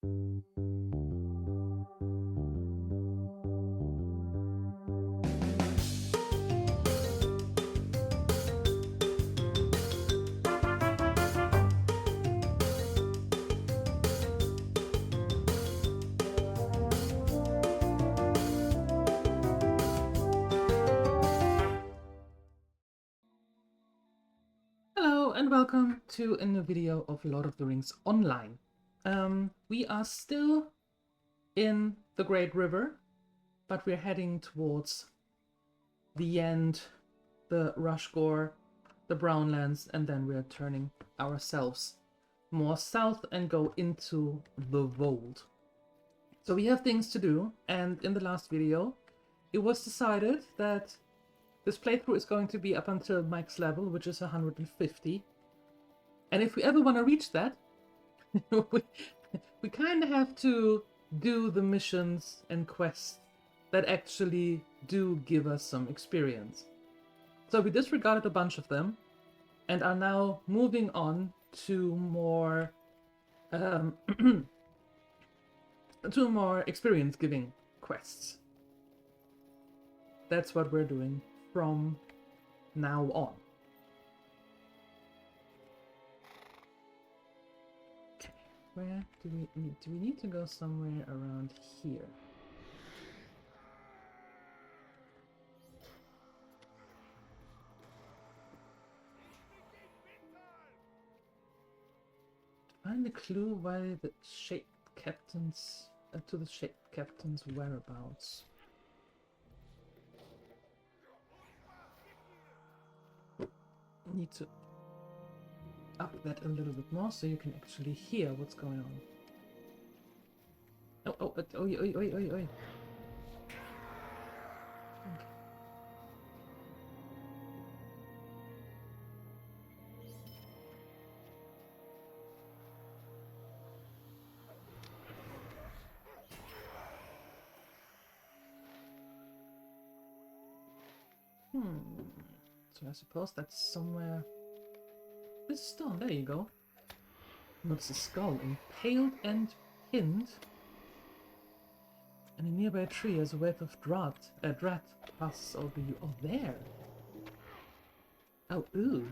And welcome to a new video of Lord of the Rings Online. We are still in the Great River, but we're heading towards the end, the Rushgore, the Brownlands, and then we're turning ourselves more south and go into the Wold. So we have things to do, and in the last video it was decided that this playthrough is going to be up until max level, which is 150. And if we ever want to reach that, we kind of have to do the missions and quests that actually do give us some experience. So we disregarded a bunch of them and are now moving on to more to more experience-giving quests. That's what we're doing from now on. Where do we need? Do we need to go somewhere around here? Find a clue why the shaped captains to the shaped captain's whereabouts. Need to up that a little bit more so you can actually hear what's going on. Oh, oi. Okay. So I suppose that's somewhere. This stone, there you go. Notice a skull, impaled and pinned. And a nearby tree as a wave of drat passes over you. Oh, there! Oh, ooh.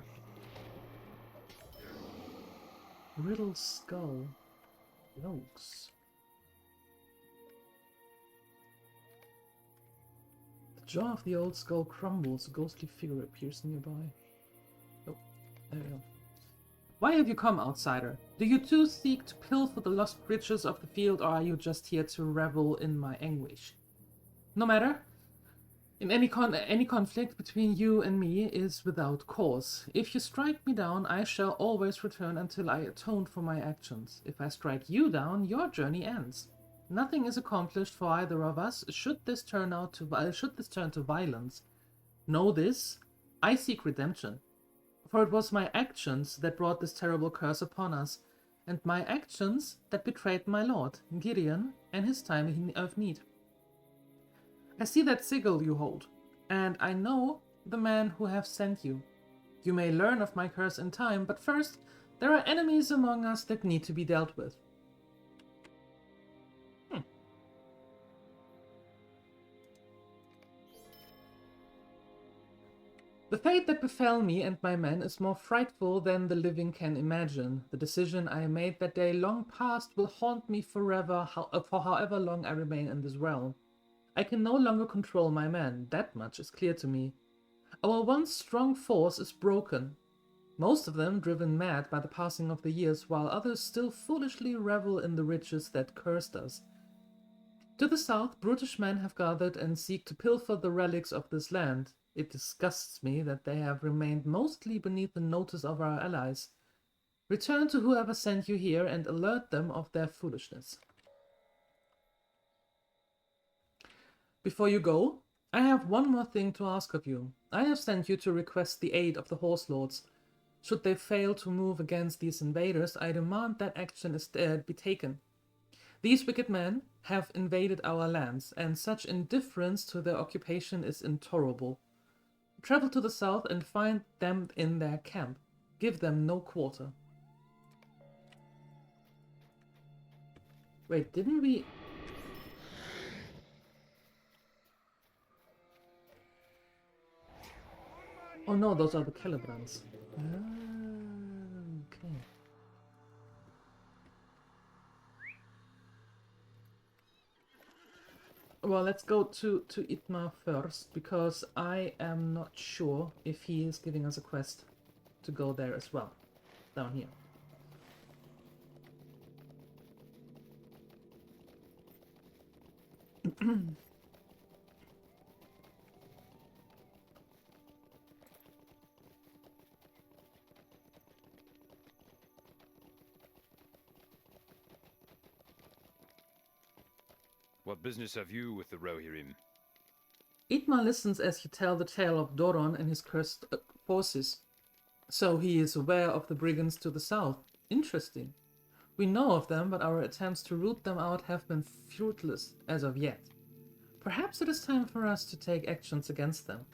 Riddle skull. Yokes. The jaw of the old skull crumbles, a ghostly figure appears nearby. Oh, there we go. Why have you come, outsider? Do you too seek to pilfer the lost riches of the field, or are you just here to revel in my anguish? No matter. In any conflict between you and me is without cause. If you strike me down, I shall always return until I atone for my actions. If I strike you down, your journey ends. Nothing is accomplished for either of us should this turn to violence. Know this, I seek redemption. For it was my actions that brought this terrible curse upon us, and my actions that betrayed my lord, Gideon, and his time of need. I see that sigil you hold, and I know the man who have sent you. You may learn of my curse in time, but first, there are enemies among us that need to be dealt with. The fate that befell me and my men is more frightful than the living can imagine. The decision I made that day long past will haunt me forever, for however long I remain in this realm. I can no longer control my men, that much is clear to me. Our once strong force is broken, most of them driven mad by the passing of the years, while others still foolishly revel in the riches that cursed us. To the south, brutish men have gathered and seek to pilfer the relics of this land. It disgusts me that they have remained mostly beneath the notice of our allies. Return to whoever sent you here and alert them of their foolishness. Before you go, I have one more thing to ask of you. I have sent you to request the aid of the Horse Lords. Should they fail to move against these invaders, I demand that action be taken. These wicked men have invaded our lands, and such indifference to their occupation is intolerable. Travel to the south and find them in their camp. Give them no quarter. Wait, didn't we... Oh no, those are the Celebrands. Okay. Well, let's go to Itmar first, because I am not sure if he is giving us a quest to go there as well. Down here. What business have you with the Rohirrim? Itmar listens as you tell the tale of Doron and his cursed forces. So he is aware of the brigands to the south. Interesting. We know of them, but our attempts to root them out have been fruitless as of yet. Perhaps it is time for us to take actions against them.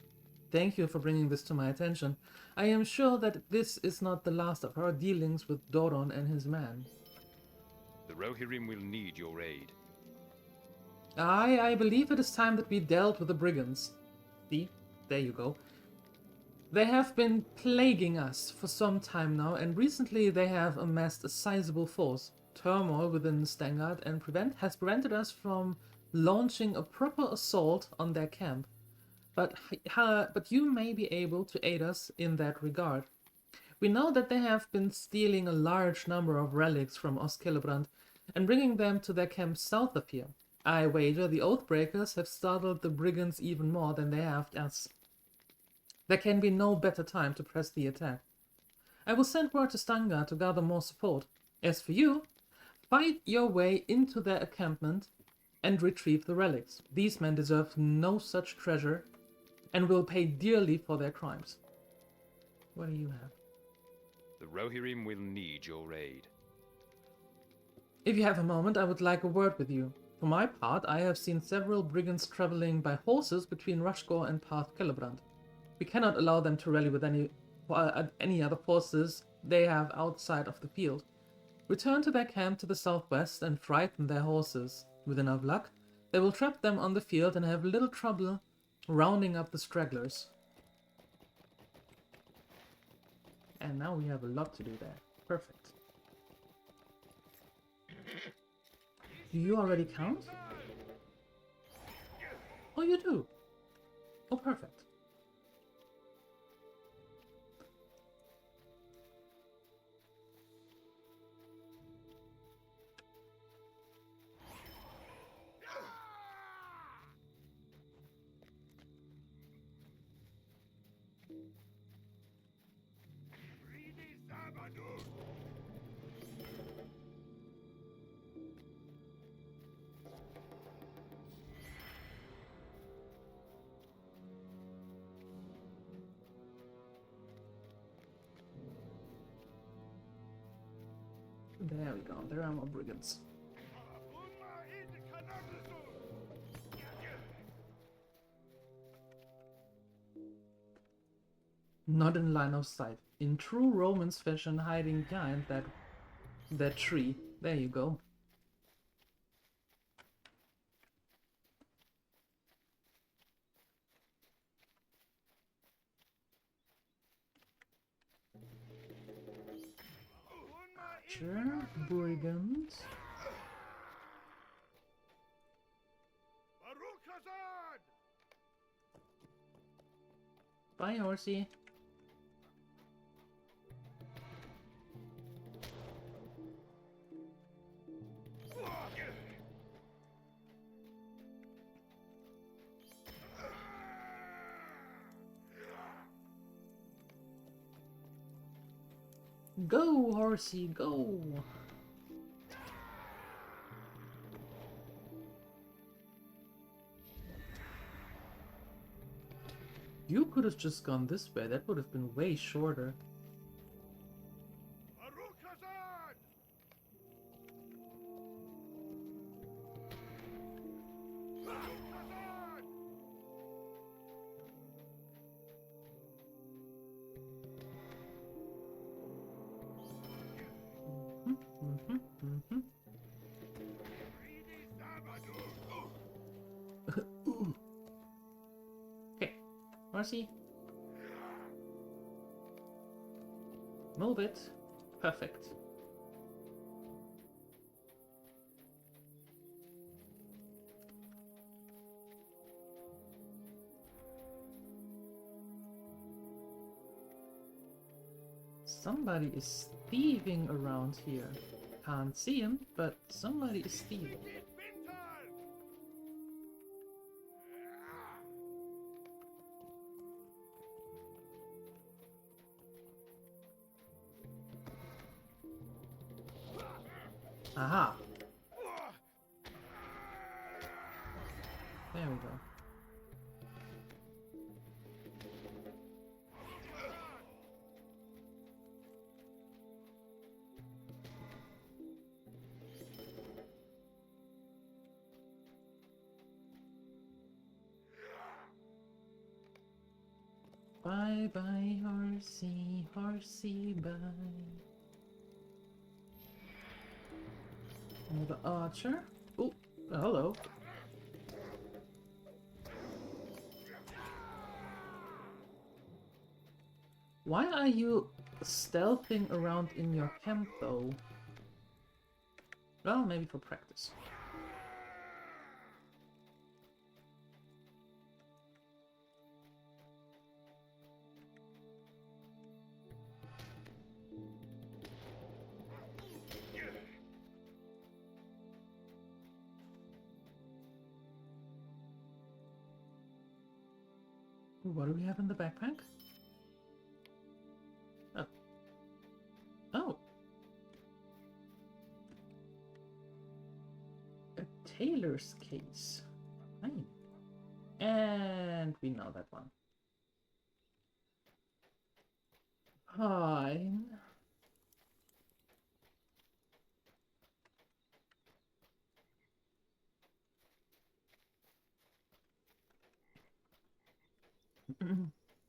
Thank you for bringing this to my attention. I am sure that this is not the last of our dealings with Doron and his men. The Rohirrim will need your aid. I believe it is time that we dealt with the brigands. See? There you go. They have been plaguing us for some time now, and recently they have amassed a sizable force. Turmoil within Stangard has prevented us from launching a proper assault on their camp. But you may be able to aid us in that regard. We know that they have been stealing a large number of relics from Oscillebrand and bringing them to their camp south of here. I wager the Oathbreakers have startled the brigands even more than they have us. There can be no better time to press the attack. I will send word to Stanga to gather more support. As for you, fight your way into their encampment and retrieve the relics. These men deserve no such treasure and will pay dearly for their crimes. What do you have? The Rohirrim will need your aid. If you have a moment, I would like a word with you. For my part, I have seen several brigands traveling by horses between Rushgore and Path Celebrant. We cannot allow them to rally with any other forces they have outside of the field. Return to their camp to the southwest and frighten their horses. With enough luck, they will trap them on the field and have little trouble rounding up the stragglers. And now we have a lot to do there. Perfect. Do you already count? Oh, you do. Oh, perfect. There we go, there are more brigands. Not in line of sight. In true Romans fashion, hiding behind that tree. There you go. Archer, brigands. Bye, horsey. Go, horsey, go! You could have just gone this way, that would have been way shorter. Okay, Marcy. Move it. Perfect. Somebody is thieving around here. Can't see him, but somebody is thieving. Aha! There we go. Bye bye, horsey, horsey, bye. Another archer. Oh, hello. Why are you stealthing around in your camp, though? Well, maybe for practice. What do we have in the backpack? Oh. Oh. A tailor's case. Fine. And we know that one. Fine.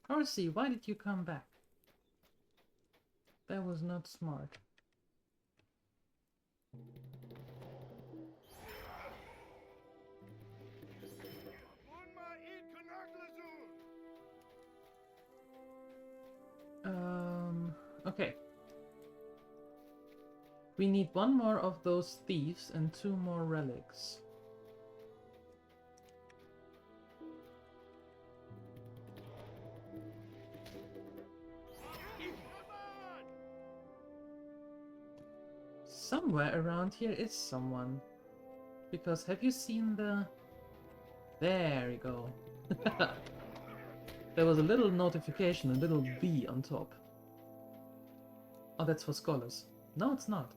Horsey, why did you come back? That was not smart. Okay. We need one more of those thieves and 2 more relics. Somewhere around here is someone. Because have you seen the... There we go. There was a little notification, a little B on top. Oh, that's for scholars. No, it's not.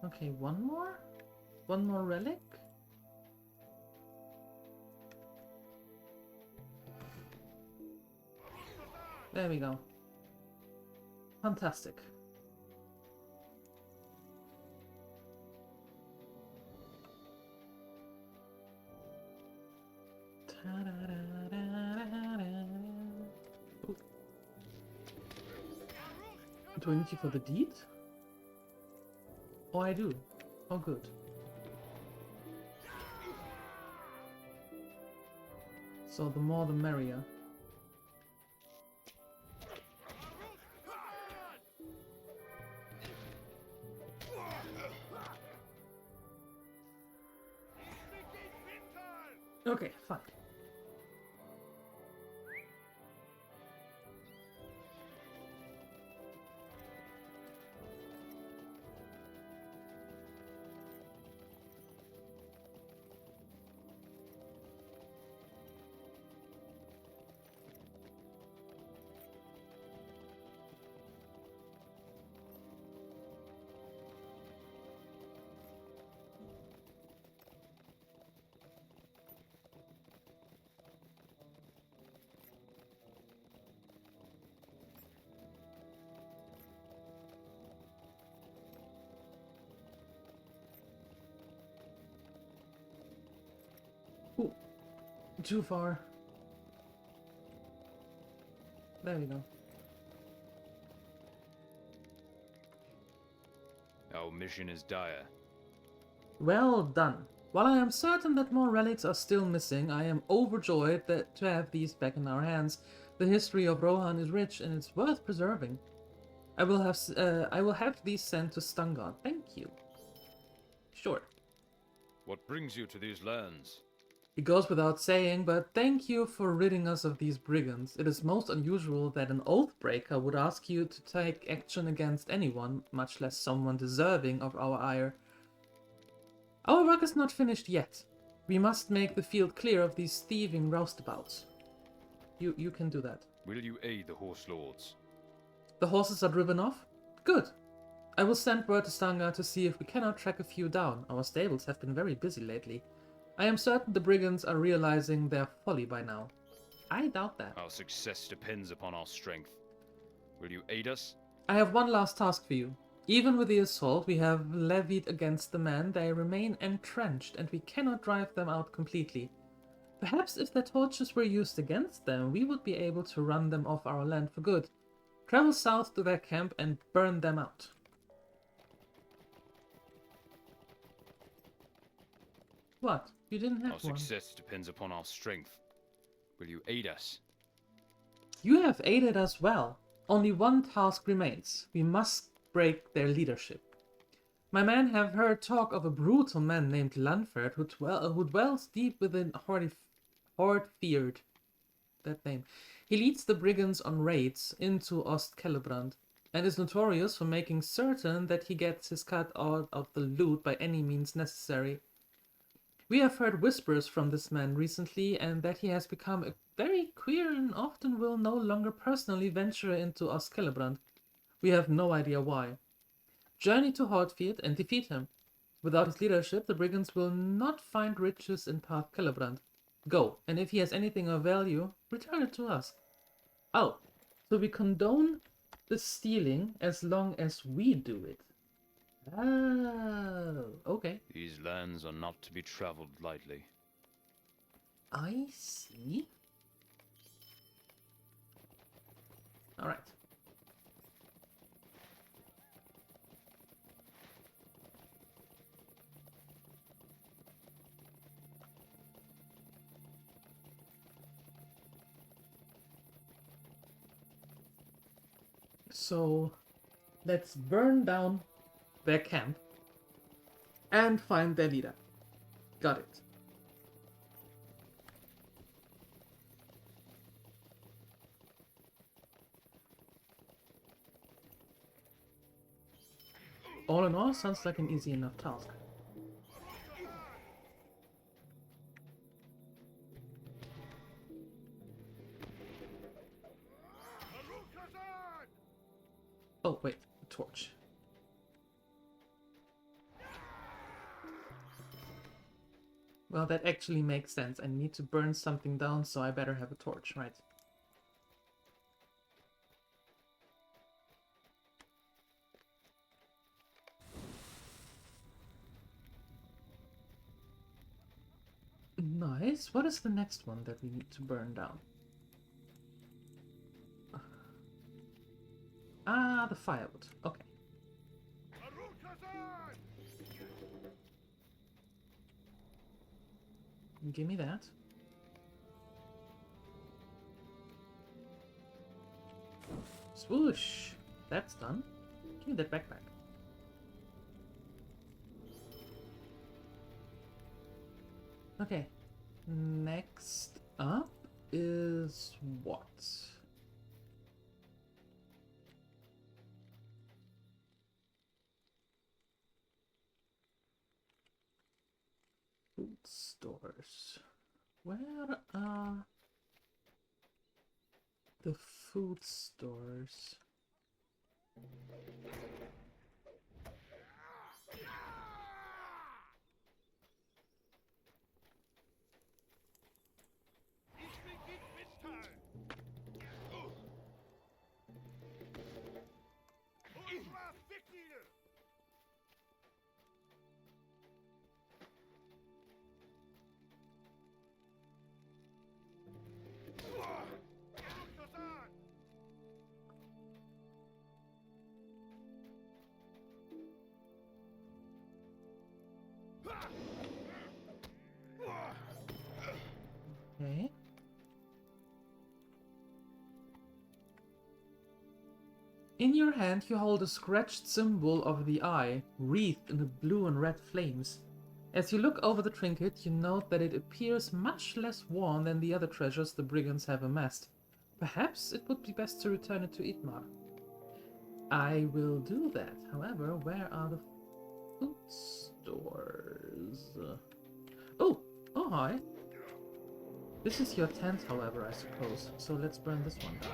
Okay, one more? One more relic? There we go. Fantastic. Ooh. Do I need you for the deed? Oh, I do. Oh, good. So the more the merrier. Okay, fine. too far. There we go. Our mission is dire. Well done. While I am certain that more relics are still missing, I am overjoyed to have these back in our hands. The history of Rohan is rich and it's worth preserving. I will have these sent to Stungard. Thank you. Sure. What brings you to these lands? It goes without saying, but thank you for ridding us of these brigands. It is most unusual that an oathbreaker would ask you to take action against anyone, much less someone deserving of our ire. Our work is not finished yet. We must make the field clear of these thieving roustabouts. You can do that. Will you aid the horse lords? The horses are driven off? Good. I will send word to Stanga to see if we cannot track a few down. Our stables have been very busy lately. I am certain the brigands are realizing their folly by now. I doubt that. Our success depends upon our strength. Will you aid us? I have one last task for you. Even with the assault we have levied against the men, they remain entrenched and we cannot drive them out completely. Perhaps if their torches were used against them, we would be able to run them off our land for good. Travel south to their camp and burn them out. What? You didn't have Our one. success depends upon our strength. Will you aid us? You have aided us well. Only one task remains. We must break their leadership. My men have heard talk of a brutal man named Lanford who dwells deep within Hordfjord. That name. He leads the brigands on raids into Ostkellebrand and is notorious for making certain that he gets his cut out of the loot by any means necessary. We have heard whispers from this man recently and that he has become very queer and often will no longer personally venture into Ostkellebrand. We have no idea why. Journey to Hordfjord and defeat him. Without his leadership, the brigands will not find riches in Path Kellebrand. Go, and if he has anything of value, return it to us. Oh, so we condone the stealing as long as we do it. Oh, okay. These lands are not to be traveled lightly. I see. Alright. So, let's burn down their camp and find their leader. Got it. All in all, sounds like an easy enough task. Oh, wait, a torch. Well, that actually makes sense. I need to burn something down, so I better have a torch, right? Nice. What is the next one that we need to burn down? Ah, the firewood. Okay. Give me that. Swoosh! That's done. Give me that backpack. Okay. Next up is what? Food stores. Where are the food stores? Okay. In your hand, you hold a scratched symbol of the eye, wreathed in the blue and red flames. As you look over the trinket, you note that it appears much less worn than the other treasures the brigands have amassed. Perhaps it would be best to return it to Itmar. I will do that. However, where are the food stores? Oh! Oh, hi! This is your tent, however, I suppose. So let's burn this one down.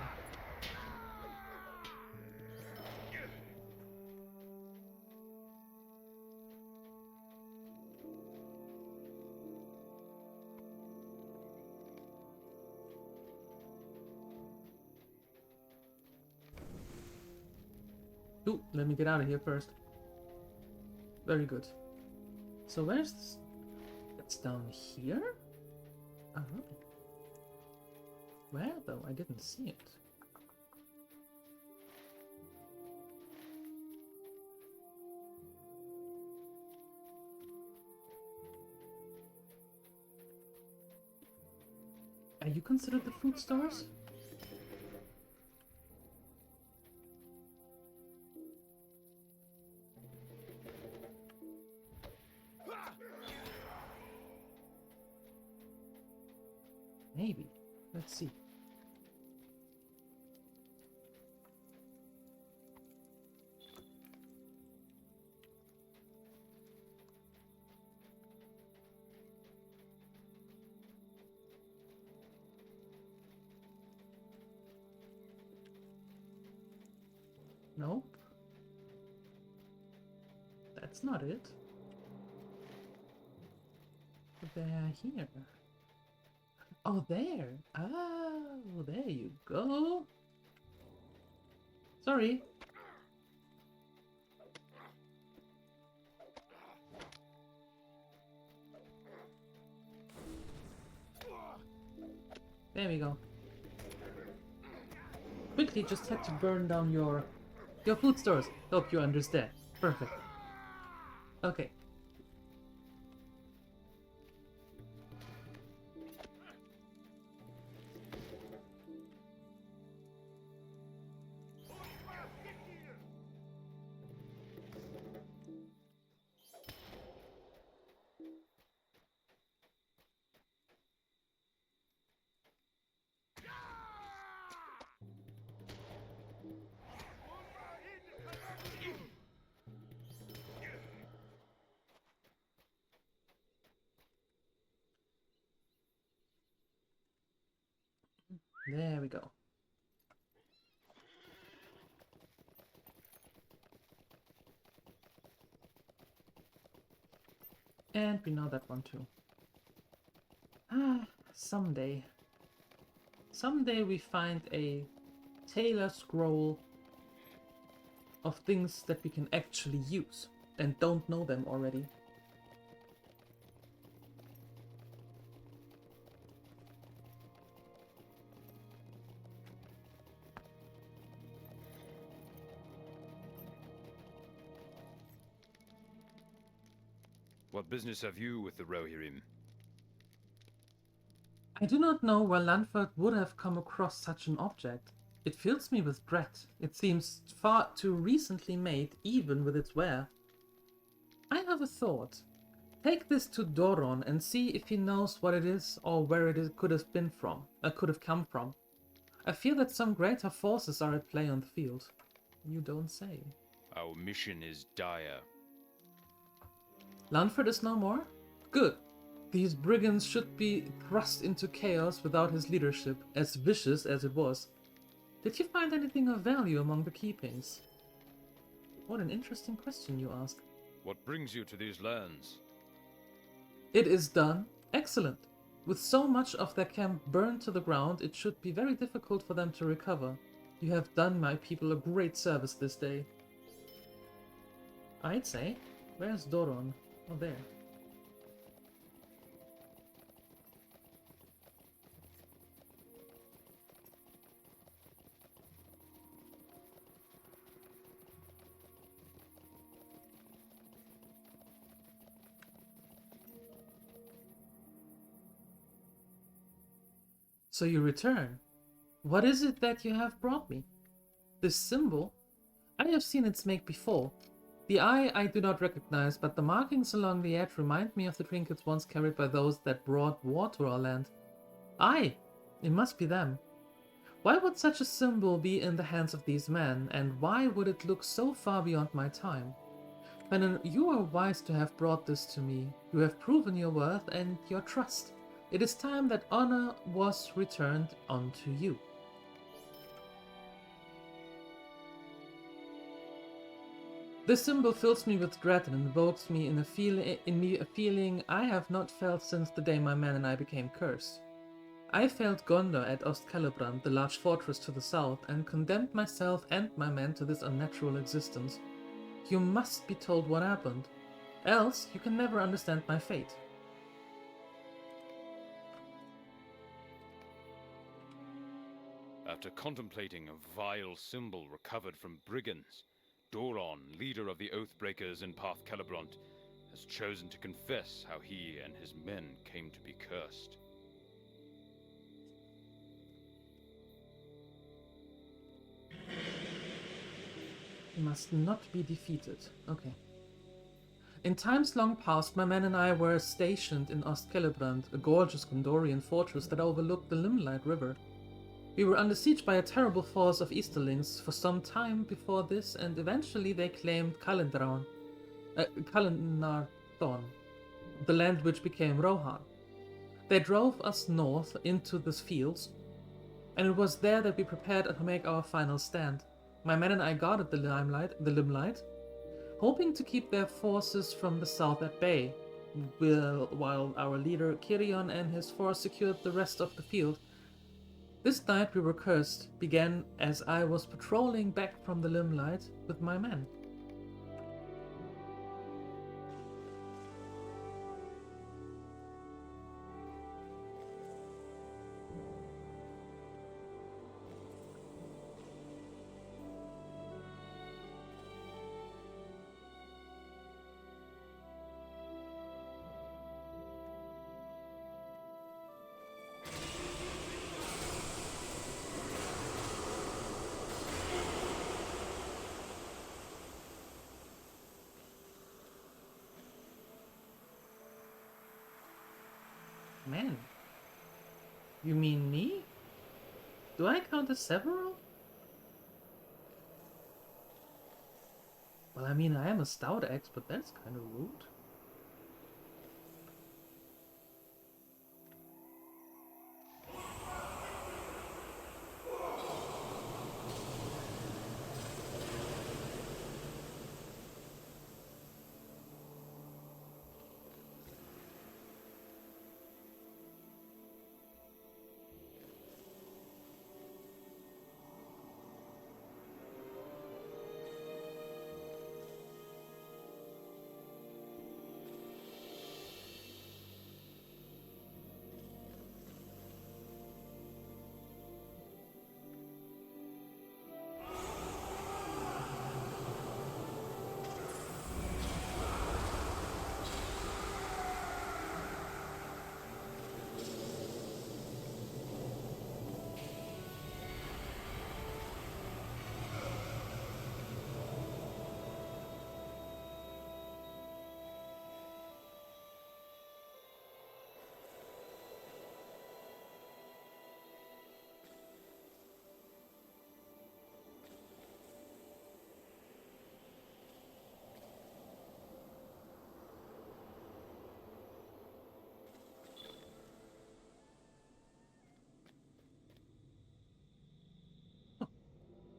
Ooh, let me get out of here first. Very good. So where's this? It's down here? Oh. Where though? I didn't see it. Are you considered the food stores? Maybe. Let's see. Nope. That's not it. They're here. Oh, there. Oh, there you go. Sorry. There we go. Quickly, just had to burn down your food stores. Hope you understand. Perfect. Okay. There we go. And we know that one too. Someday. Someday we find a Taylor scroll of things that we can actually use and don't know them already. What business have you with the Rohirrim? I do not know where Lanford would have come across such an object. It fills me with dread. It seems far too recently made, even with its wear. I have a thought. Take this to Doron and see if he knows what it is or where could have been from, could have come from. I feel that some greater forces are at play on the field. You don't say. Our mission is dire. Lanford is no more? Good. These brigands should be thrust into chaos without his leadership, as vicious as it was. Did you find anything of value among the keepings? What an interesting question you ask. What brings you to these lands? It is done. Excellent. With so much of their camp burned to the ground, it should be very difficult for them to recover. You have done my people a great service this day. I'd say. Where's Doron? Oh, there. So you return. What is it that you have brought me? This symbol? I have seen its make before. The eye I do not recognize, but the markings along the edge remind me of the trinkets once carried by those that brought war to our land. Aye, it must be them. Why would such a symbol be in the hands of these men, and why would it look so far beyond my time? Venom, you are wise to have brought this to me. You have proven your worth and your trust. It is time that honor was returned unto you. This symbol fills me with dread and invokes me in a feeling I have not felt since the day my men and I became cursed. I failed Gondor at Ostcelebrand, the large fortress to the south, and condemned myself and my men to this unnatural existence. You must be told what happened, else you can never understand my fate. After contemplating a vile symbol recovered from brigands, Doron, leader of the Oathbreakers in Path Celebrant, has chosen to confess how he and his men came to be cursed. You must not be defeated. Okay. In times long past, my men and I were stationed in Ostcelebrand, a gorgeous Gondorian fortress that overlooked the Limelight River. We were under siege by a terrible force of Easterlings for some time before this, and eventually they claimed Kalindarthon, the land which became Rohan. They drove us north into the fields, and it was there that we prepared to make our final stand. My men and I guarded the Limelight, hoping to keep their forces from the south at bay, while our leader Kirion and his force secured the rest of the field. This night we were cursed began as I was patrolling back from the Limelight with my men. Man, you mean me? Do I count as several? Well, I mean, I am a stout axe, but that's kind of rude.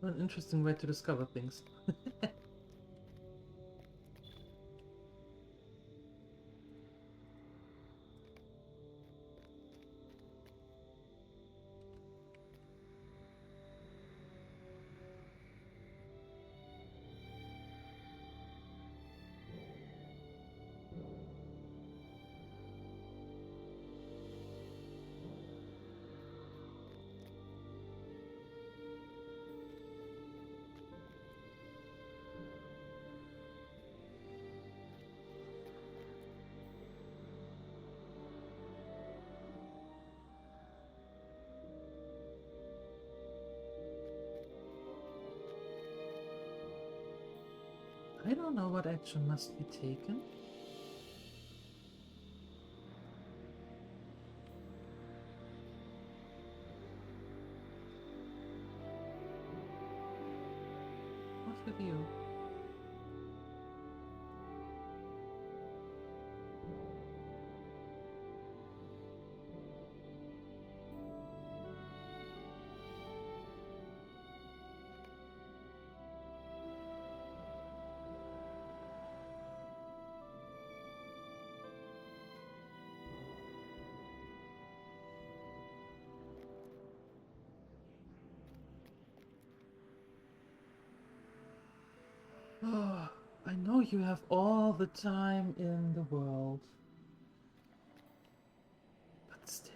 An interesting way to discover things. know what action must be taken. What's with you? Oh, I know you have all the time in the world. But still.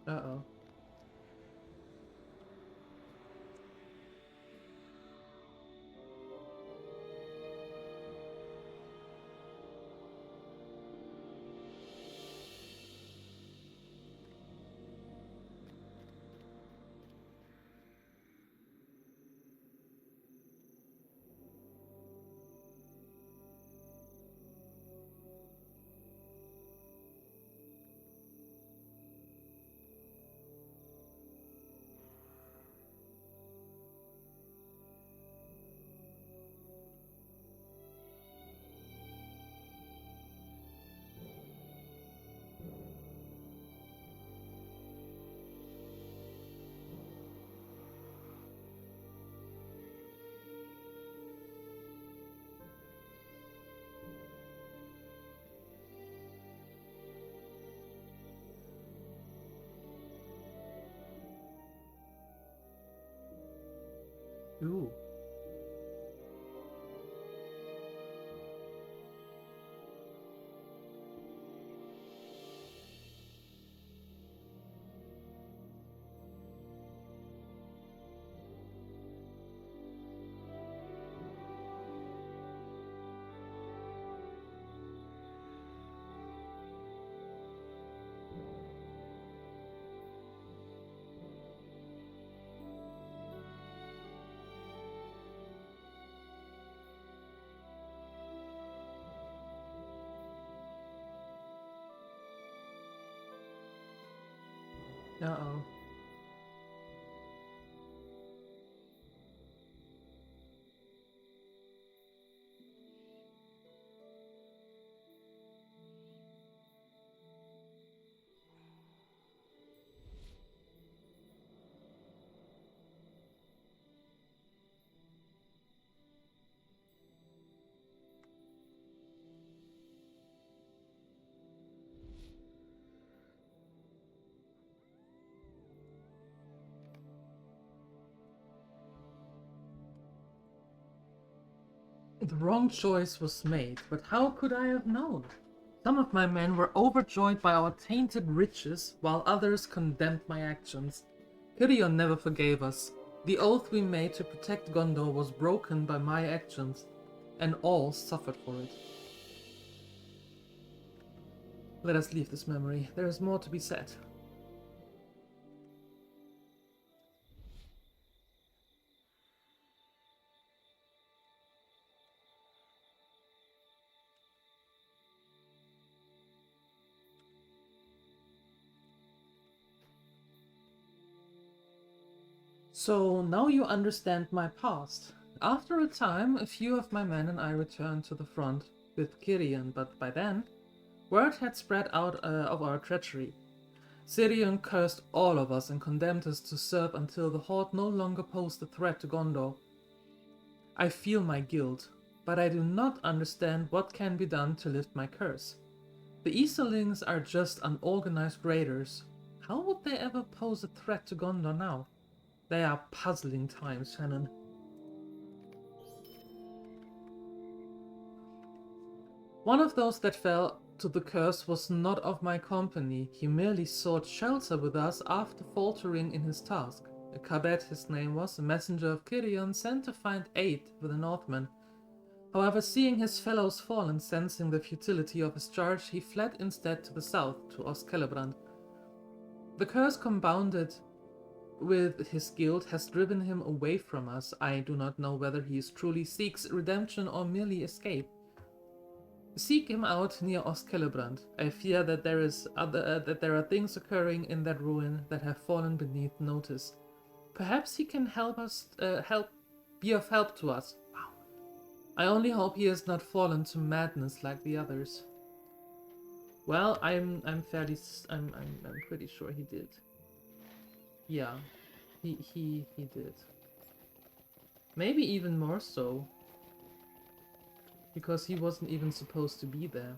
Uh-oh. Ooh. Uh-oh. The wrong choice was made, but how could I have known? Some of my men were overjoyed by our tainted riches, while others condemned my actions. Kirion never forgave us. The oath we made to protect Gondor was broken by my actions, and all suffered for it. Let us leave this memory. There is more to be said. So now you understand my past. After a time, a few of my men and I returned to the front with Kirion, but by then, word had spread out of our treachery. Sirion cursed all of us and condemned us to serve until the Horde no longer posed a threat to Gondor. I feel my guilt, but I do not understand what can be done to lift my curse. The Easterlings are just unorganized raiders. How would they ever pose a threat to Gondor now? They are puzzling times, Shannon. One of those that fell to the curse was not of my company. He merely sought shelter with us after faltering in his task. A Kabet, his name was, a messenger of Kirion, sent to find aid with the Northmen. However, seeing his fellows fall and sensing the futility of his charge, he fled instead to the south, to Ostcelebrand. The curse compounded with his guilt has driven him away from us. I do not know whether he truly seeks redemption or merely escape. Seek him out near Ostcelebrand. I fear that there are things occurring in that ruin that have fallen beneath notice. Perhaps he can be of help to us. Wow. I only hope he has not fallen to madness like the others. Well, I'm pretty sure he did. Yeah, he did. Maybe even more so. Because he wasn't even supposed to be there.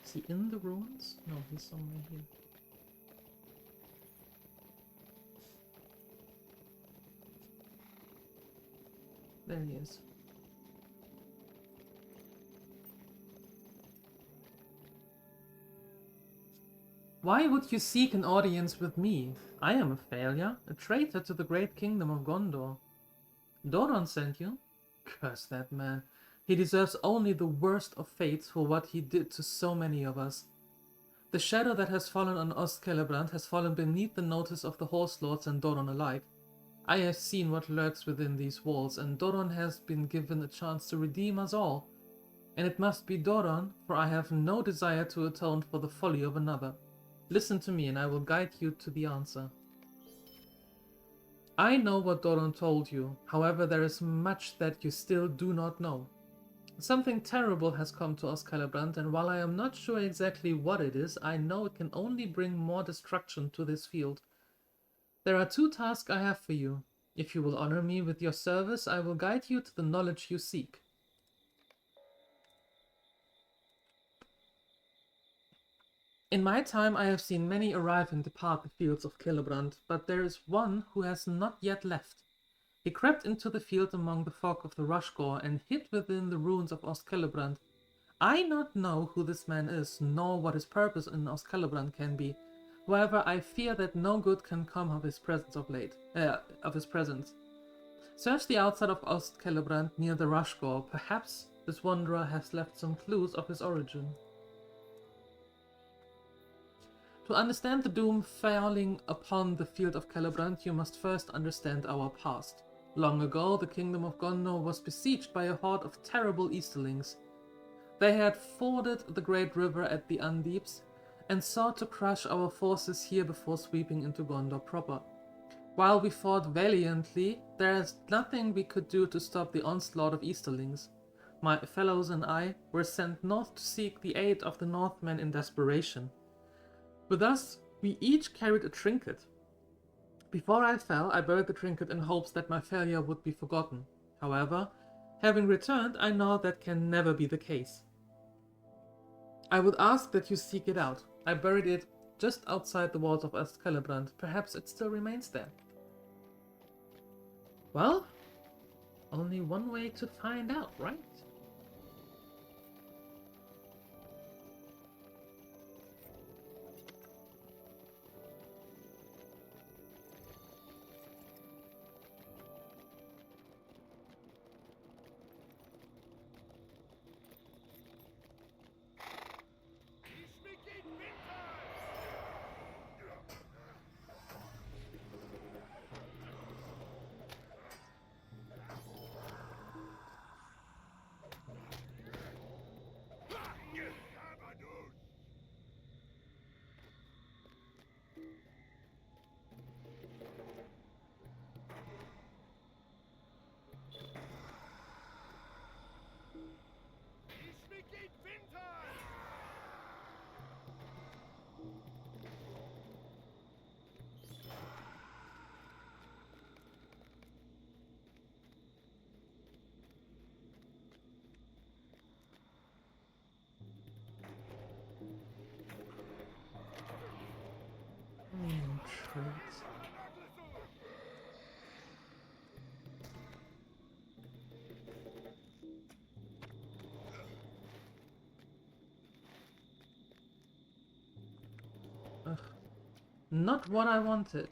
Is he in the ruins? No, he's somewhere here. There he is. Why would you seek an audience with me? I am a failure, a traitor to the great kingdom of Gondor. Doron sent you? Curse that man. He deserves only the worst of fates for what he did to so many of us. The shadow that has fallen on Ostcelebrand has fallen beneath the notice of the Horse Lords and Doron alike. I have seen what lurks within these walls, and Doron has been given a chance to redeem us all. And it must be Doron, for I have no desire to atone for the folly of another. Listen to me, and I will guide you to the answer. I know what Doron told you, however there is much that you still do not know. Something terrible has come to Ostcelebrand, and while I am not sure exactly what it is, I know it can only bring more destruction to this field. There are 2 tasks I have for you. If you will honor me with your service, I will guide you to the knowledge you seek. In my time I have seen many arrive and depart the fields of Celebrand, but there is one who has not yet left. He crept into the field among the fog of the Rushgore and hid within the ruins of Ostcelebrand. I not know who this man is, nor what his purpose in Ostcelebrand can be. However, I fear that no good can come of his presence Search the outside of Ostcelebrand near the Rushgore. Perhaps this wanderer has left some clues of his origin. To understand the doom falling upon the field of Celebrand, you must first understand our past. Long ago, the kingdom of Gondor was besieged by a horde of terrible Easterlings. They had forded the great river at the Undeeps and sought to crush our forces here before sweeping into Gondor proper. While we fought valiantly, there is nothing we could do to stop the onslaught of Easterlings. My fellows and I were sent north to seek the aid of the Northmen in desperation. With us, we each carried a trinket. Before I fell, I buried the trinket in hopes that my failure would be forgotten. However, having returned, I know that can never be the case. I would ask that you seek it out. I buried it just outside the walls of Ostcelebrand. Perhaps it still remains there. Well, only one way to find out, right? Not what I wanted.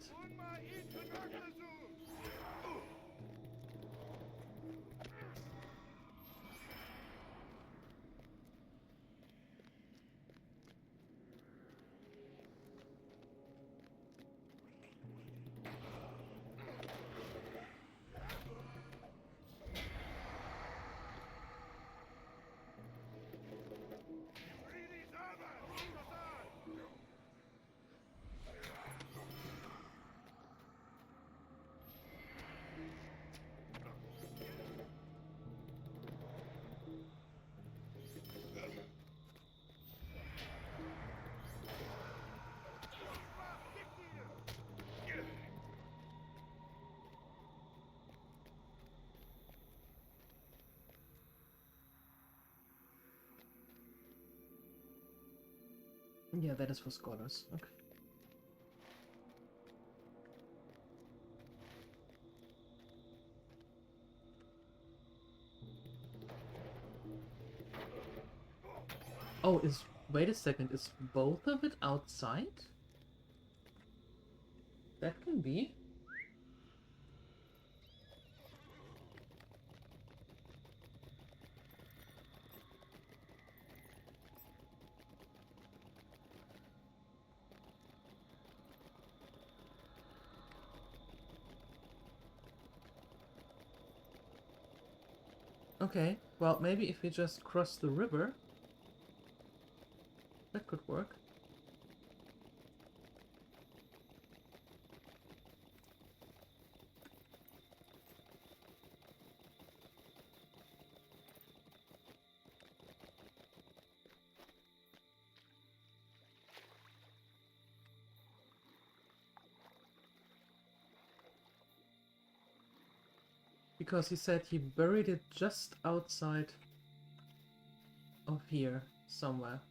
Yeah, that is for scholars. Okay. Oh, wait a second, is both of it outside? That can be. Okay, well, maybe if we just cross the river, that could work. Because he said he buried it just outside of here, somewhere.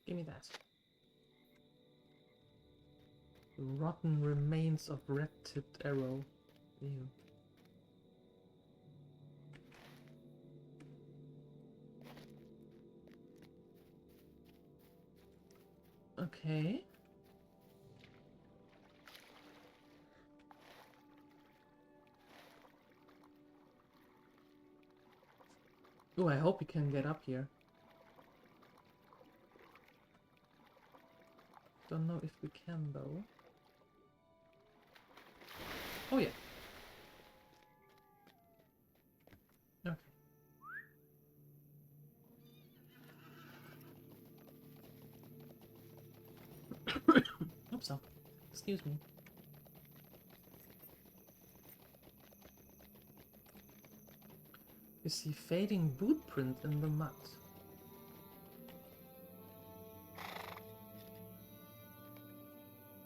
Give me that. Rotten remains of red-tipped arrow. Ew. Okay. Oh, I hope we can get up here. Don't know if we can though. Oh yeah. Okay. Oops, excuse me. You see fading boot print in the mud.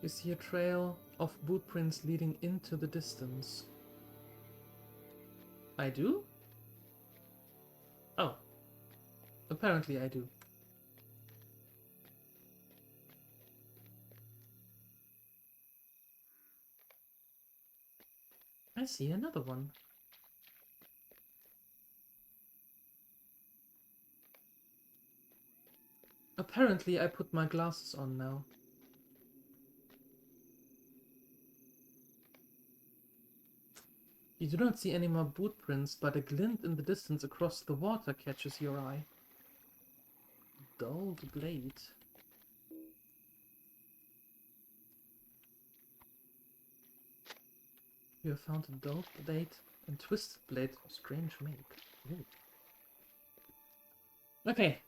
You see a trail of boot prints leading into the distance. I do? Oh. Apparently I do. I see another one. Apparently I put my glasses on now. You do not see any more boot prints, but a glint in the distance across the water catches your eye. Dulled blade. You have found a dulled blade and twisted blade of strange make. Ooh. Okay.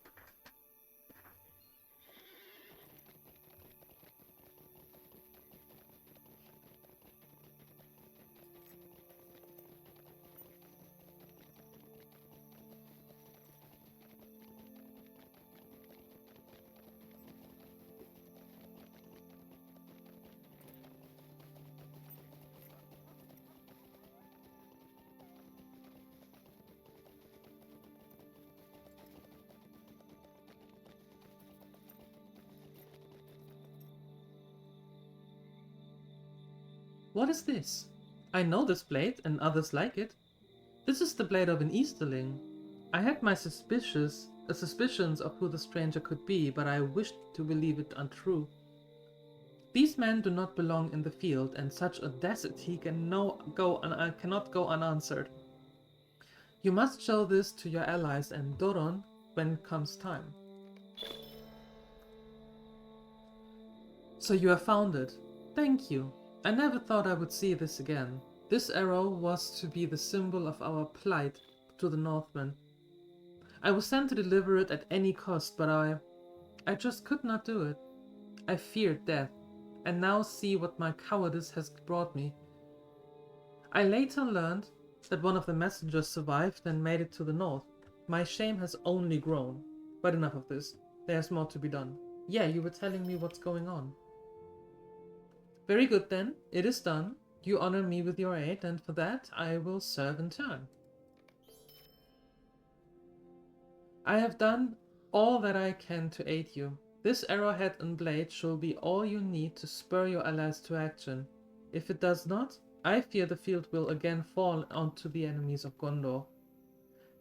What is this? I know this blade, and others like it. This is the blade of an Easterling. I had my suspicions of who the stranger could be, but I wished to believe it untrue. These men do not belong in the field, and such audacity cannot go unanswered. You must show this to your allies and Doron when it comes time. So you have found it. Thank you. I never thought I would see this again. This arrow was to be the symbol of our plight to the Northmen. I was sent to deliver it at any cost, but I just could not do it. I feared death, and now see what my cowardice has brought me. I later learned that one of the messengers survived and made it to the north. My shame has only grown. But enough of this. There's more to be done. Yeah, you were telling me what's going on. Very good then. It is done. You honor me with your aid, and for that I will serve in turn. I have done all that I can to aid you. This arrowhead and blade shall be all you need to spur your allies to action. If it does not, I fear the field will again fall onto the enemies of Gondor.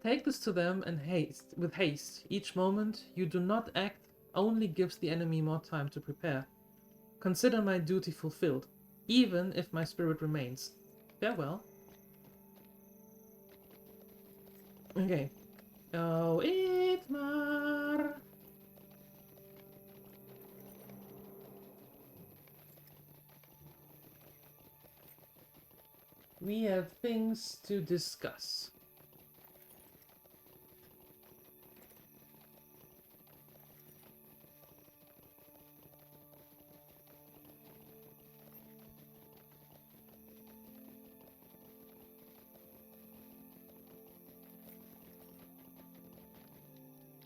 Take this to them and with haste. Each moment you do not act only gives the enemy more time to prepare. Consider my duty fulfilled, even if my spirit remains. Farewell. Okay. Oh, Itmar! We have things to discuss.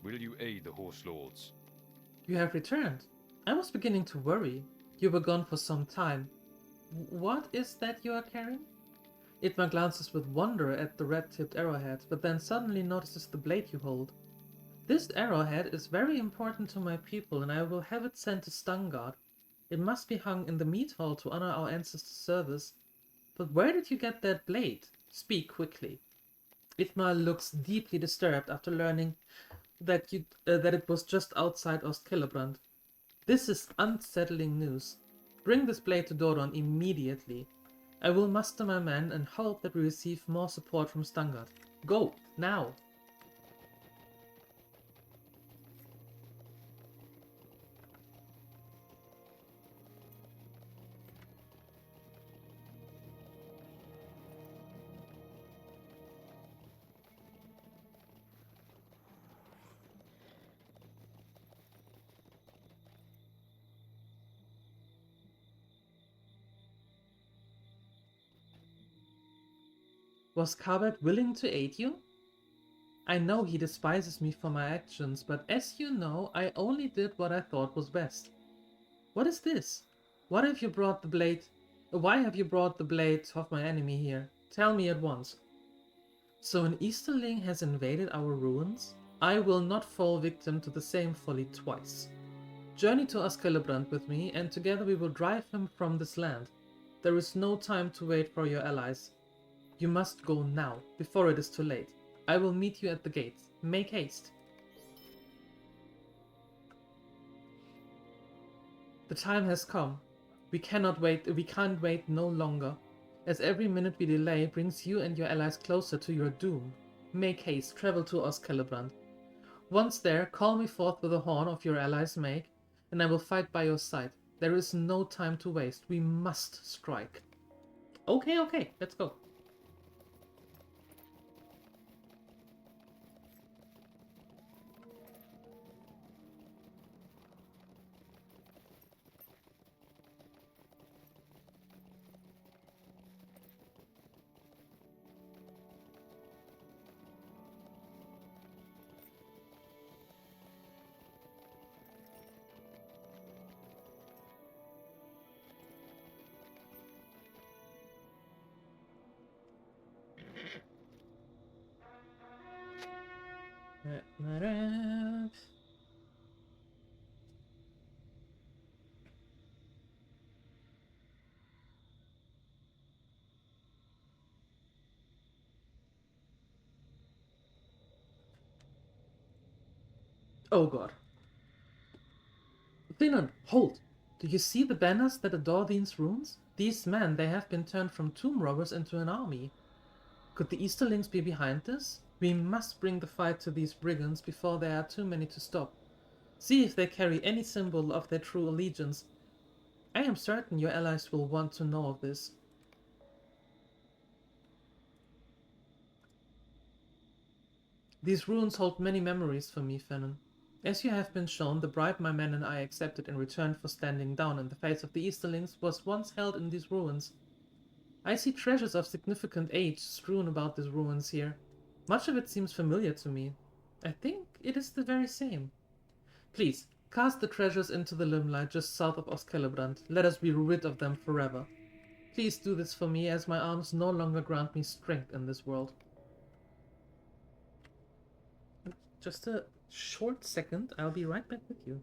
Will you aid the Horse Lords? You have returned. I was beginning to worry. You were gone for some time. What is that you are carrying? Itmar glances with wonder at the red-tipped arrowhead, but then suddenly notices the blade you hold. This arrowhead is very important to my people, and I will have it sent to Stangard. It must be hung in the mead hall to honor our ancestors' service. But where did you get that blade? Speak quickly. Itmar looks deeply disturbed after learning that it was just outside Ostkillebrand. This is unsettling news. Bring this blade to Doron immediately. I will muster my men and hope that we receive more support from Stangard. Go, now! Was Kabet willing to aid you? I know he despises me for my actions, but as you know, I only did what I thought was best. What is this? Why have you brought the blade of my enemy here? Tell me at once. So an Easterling has invaded our ruins? I will not fall victim to the same folly twice. Journey to Ostkillebrand with me, and together we will drive him from this land. There is no time to wait for your allies. You must go now, before it is too late. I will meet you at the gates. Make haste. The time has come. We can't wait no longer, as every minute we delay brings you and your allies closer to your doom. Make haste, travel to Ostkillebrand. Once there, call me forth with the horn of your allies make, and I will fight by your side. There is no time to waste. We must strike. Okay, let's go. Oh god. Finan, hold! Do you see the banners that adorn these ruins? These men, they have been turned from tomb robbers into an army. Could the Easterlings be behind this? We must bring the fight to these brigands before there are too many to stop. See if they carry any symbol of their true allegiance. I am certain your allies will want to know of this. These ruins hold many memories for me, Fennon. As you have been shown, the bribe my men and I accepted in return for standing down in the face of the Easterlings was once held in these ruins. I see treasures of significant age strewn about these ruins here. Much of it seems familiar to me. I think it is the very same. Please, cast the treasures into the limelight just south of Oskellebrand. Let us be rid of them forever. Please do this for me, as my arms no longer grant me strength in this world. Just a short second, I'll be right back with you.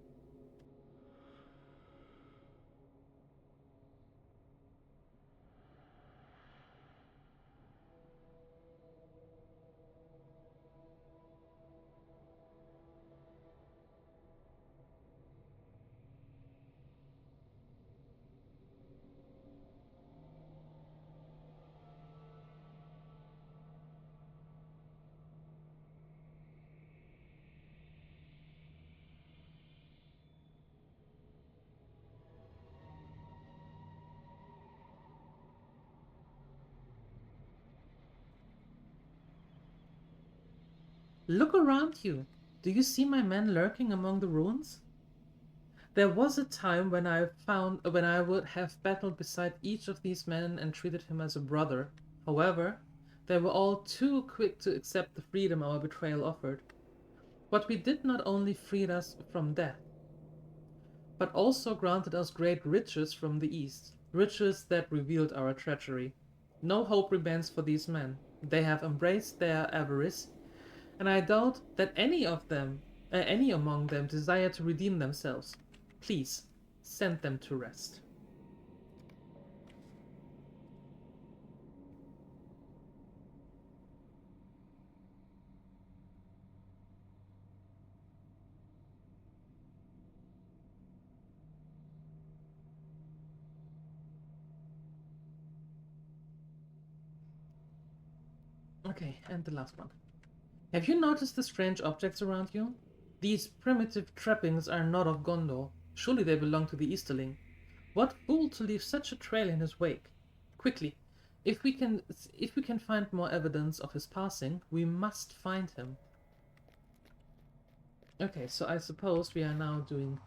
Look around you. Do you see my men lurking among the ruins? There was a time when I would have battled beside each of these men and treated him as a brother. However, they were all too quick to accept the freedom our betrayal offered. What we did not only freed us from death, but also granted us great riches from the east, riches that revealed our treachery. No hope remains for these men. They have embraced their avarice, and I doubt that any among them desire to redeem themselves. Please, send them to rest. Okay, and the last one. Have you noticed the strange objects around you? These primitive trappings are not of Gondor. Surely they belong to the Easterling. What fool to leave such a trail in his wake? Quickly, if we can find more evidence of his passing, we must find him. Okay, so I suppose we are now doing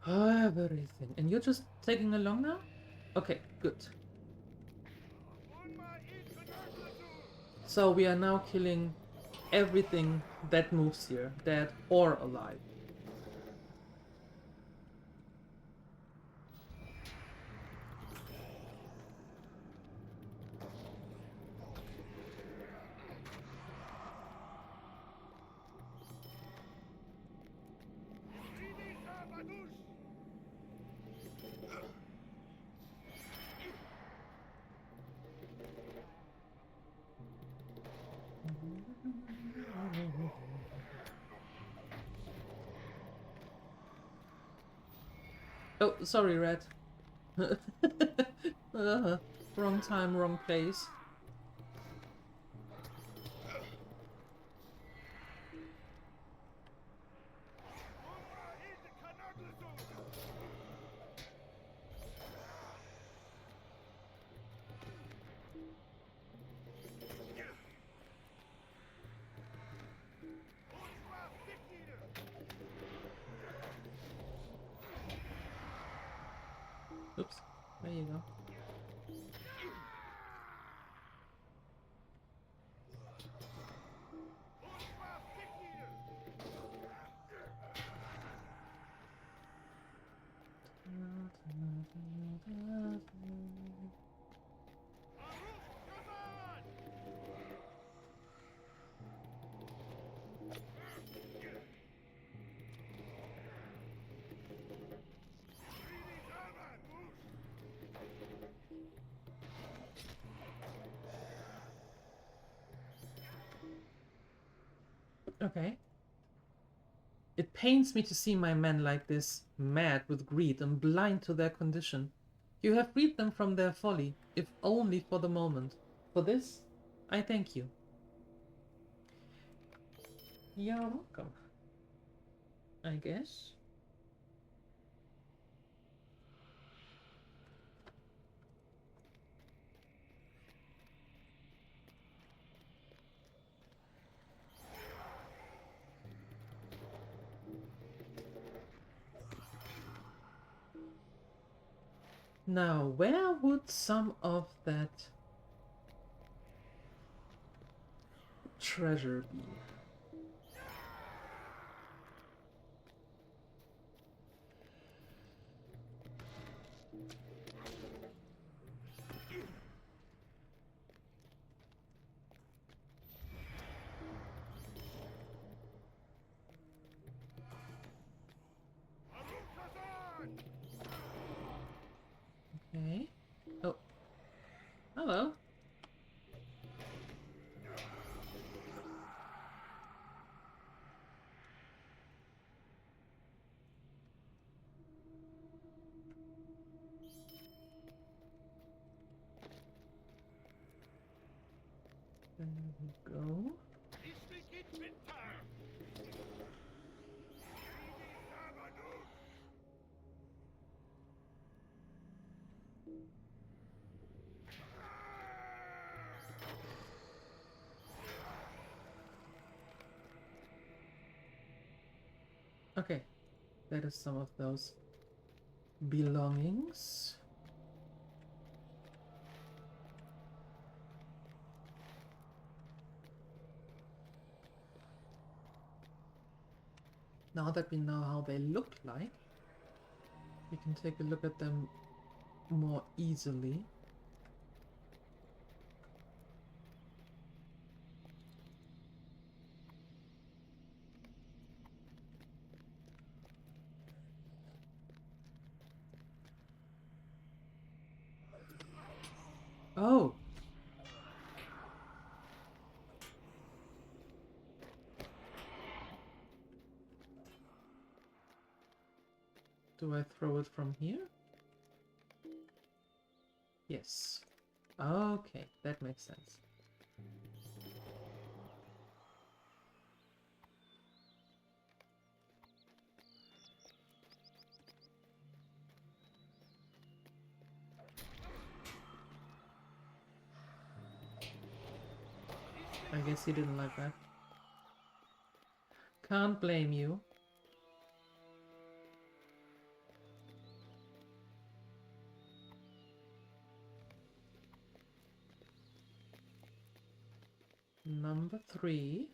everything. And you're just tagging along now? Okay, good. So we are now killing everything that moves here, dead or alive. Oh, sorry, Red. Wrong time, wrong place. Oops, there you go. Okay. It pains me to see my men like this, mad with greed and blind to their condition. You have freed them from their folly, if only for the moment. For this, I thank you. You're welcome. I guess. Now, where would some of that treasure be? Okay. Oh. Hello. There we go. Okay, that is some of those belongings. Now that we know how they look like, we can take a look at them more easily. Oh! Do I throw it from here? Yes. Okay, that makes sense. I guess he didn't like that. Can't blame you. Number 3.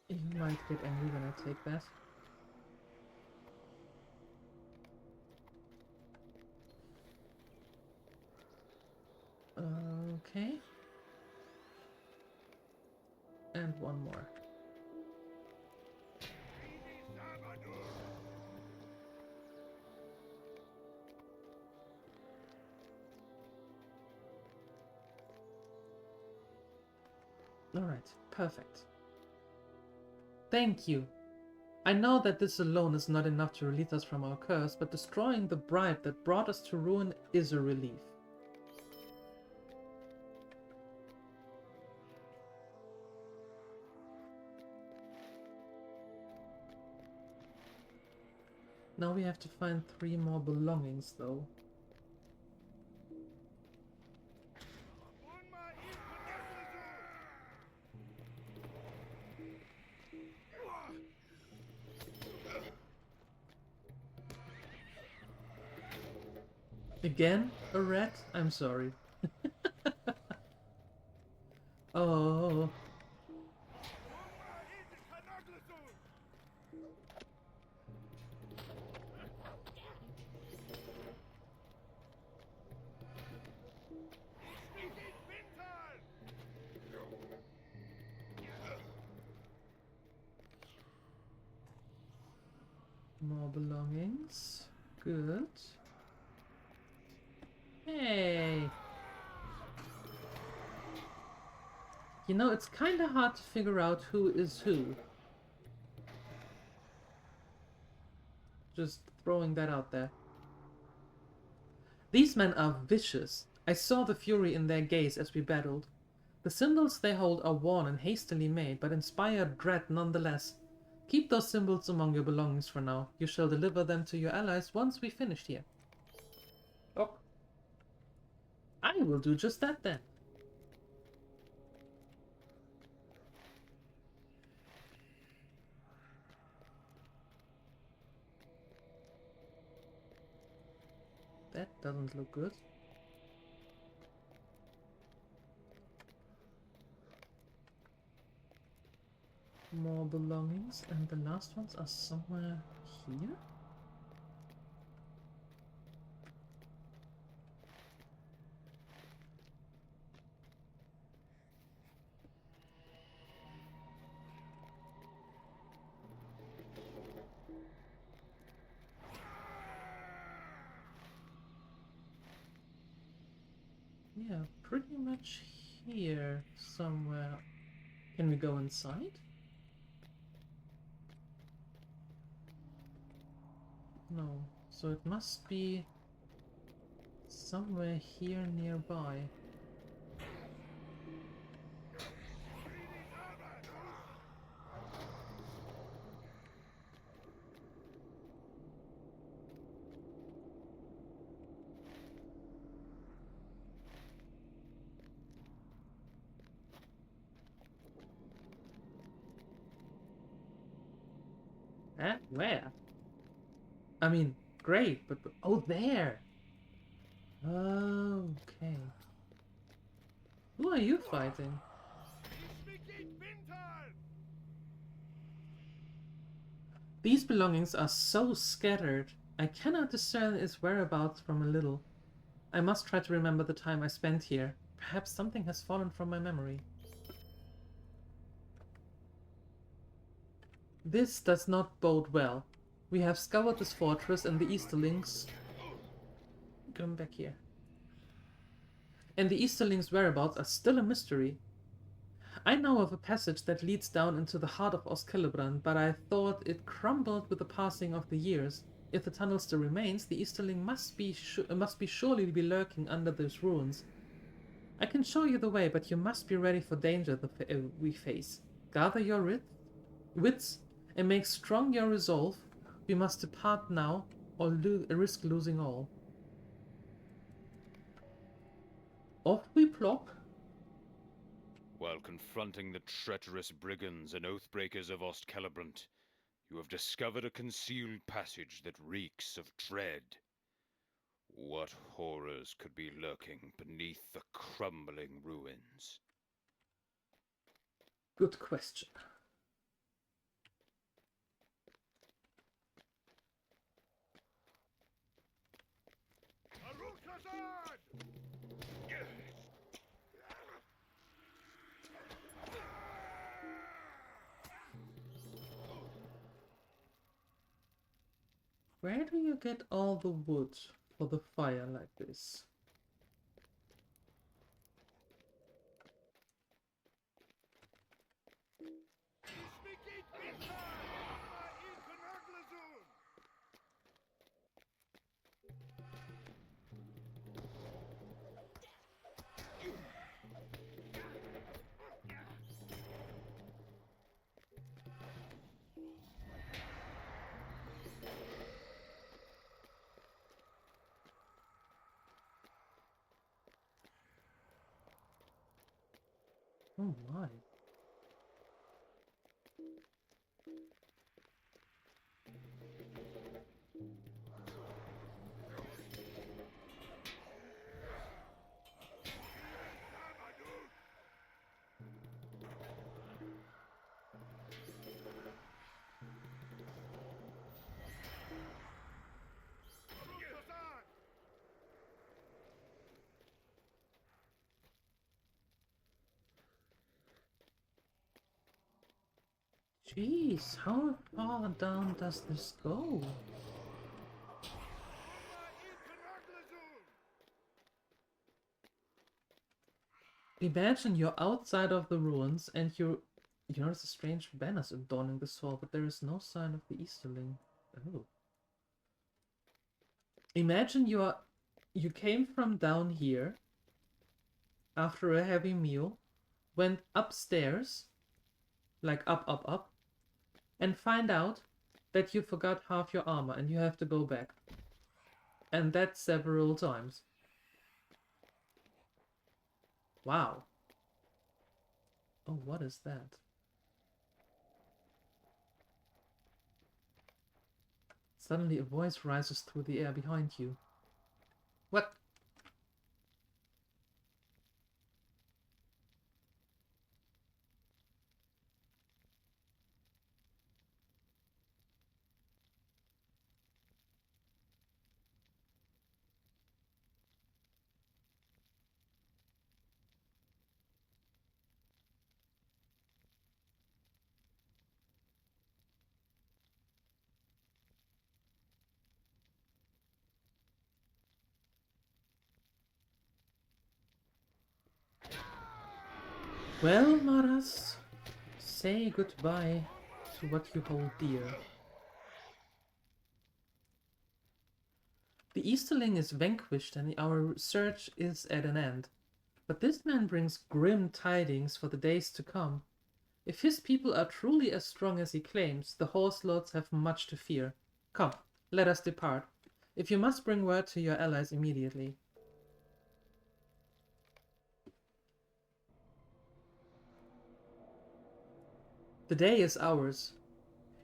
You might get angry when I take that. Okay. And one more. Alright, perfect. Thank you. I know that this alone is not enough to release us from our curse, but destroying the bribe that brought us to ruin is a relief. Now we have to find 3 more belongings, though. Again? A rat? I'm sorry. Oh. More belongings. Good. Hey! You know, it's kinda hard to figure out who is who. Just throwing that out there. These men are vicious. I saw the fury in their gaze as we battled. The symbols they hold are worn and hastily made, but inspire dread nonetheless. Keep those symbols among your belongings for now. You shall deliver them to your allies once we finished here. Oh. I will do just that then. That doesn't look good. More belongings, and the last ones are somewhere here? Yeah, pretty much here somewhere. Can we go inside? No, so it must be somewhere here nearby. Eh? Where? I mean, great, but oh, there! Okay. Who are you fighting? These belongings are so scattered. I cannot discern its whereabouts from a little. I must try to remember the time I spent here. Perhaps something has fallen from my memory. This does not bode well. We have scoured this fortress and the Easterlings... Come back here. And the Easterlings' whereabouts are still a mystery. I know of a passage that leads down into the heart of Ostcelebrand, but I thought it crumbled with the passing of the years. If the tunnel still remains, the Easterling must surely be lurking under those ruins. I can show you the way, but you must be ready for danger we face. Gather your wits and make strong your resolve. We must depart now, or risk losing all. Off we plop. While confronting the treacherous brigands and oathbreakers of Ostcelebrand, you have discovered a concealed passage that reeks of dread. What horrors could be lurking beneath the crumbling ruins? Good question. Where do you get all the wood for the fire like this? Oh my. Jeez, how far down does this go? Imagine you're outside of the ruins and you notice a strange banners adorning the hall, but there is no sign of the Easterling. Oh. Imagine you came from down here after a heavy meal, went upstairs, like up, and find out that you forgot half your armor and you have to go back. And that several times. Wow. Oh, what is that? Suddenly a voice rises through the air behind you. What? Well, Maras, say goodbye to what you hold dear. The Easterling is vanquished and our search is at an end. But this man brings grim tidings for the days to come. If his people are truly as strong as he claims, the Horse Lords have much to fear. Come, let us depart. If you must bring word to your allies immediately. The day is ours.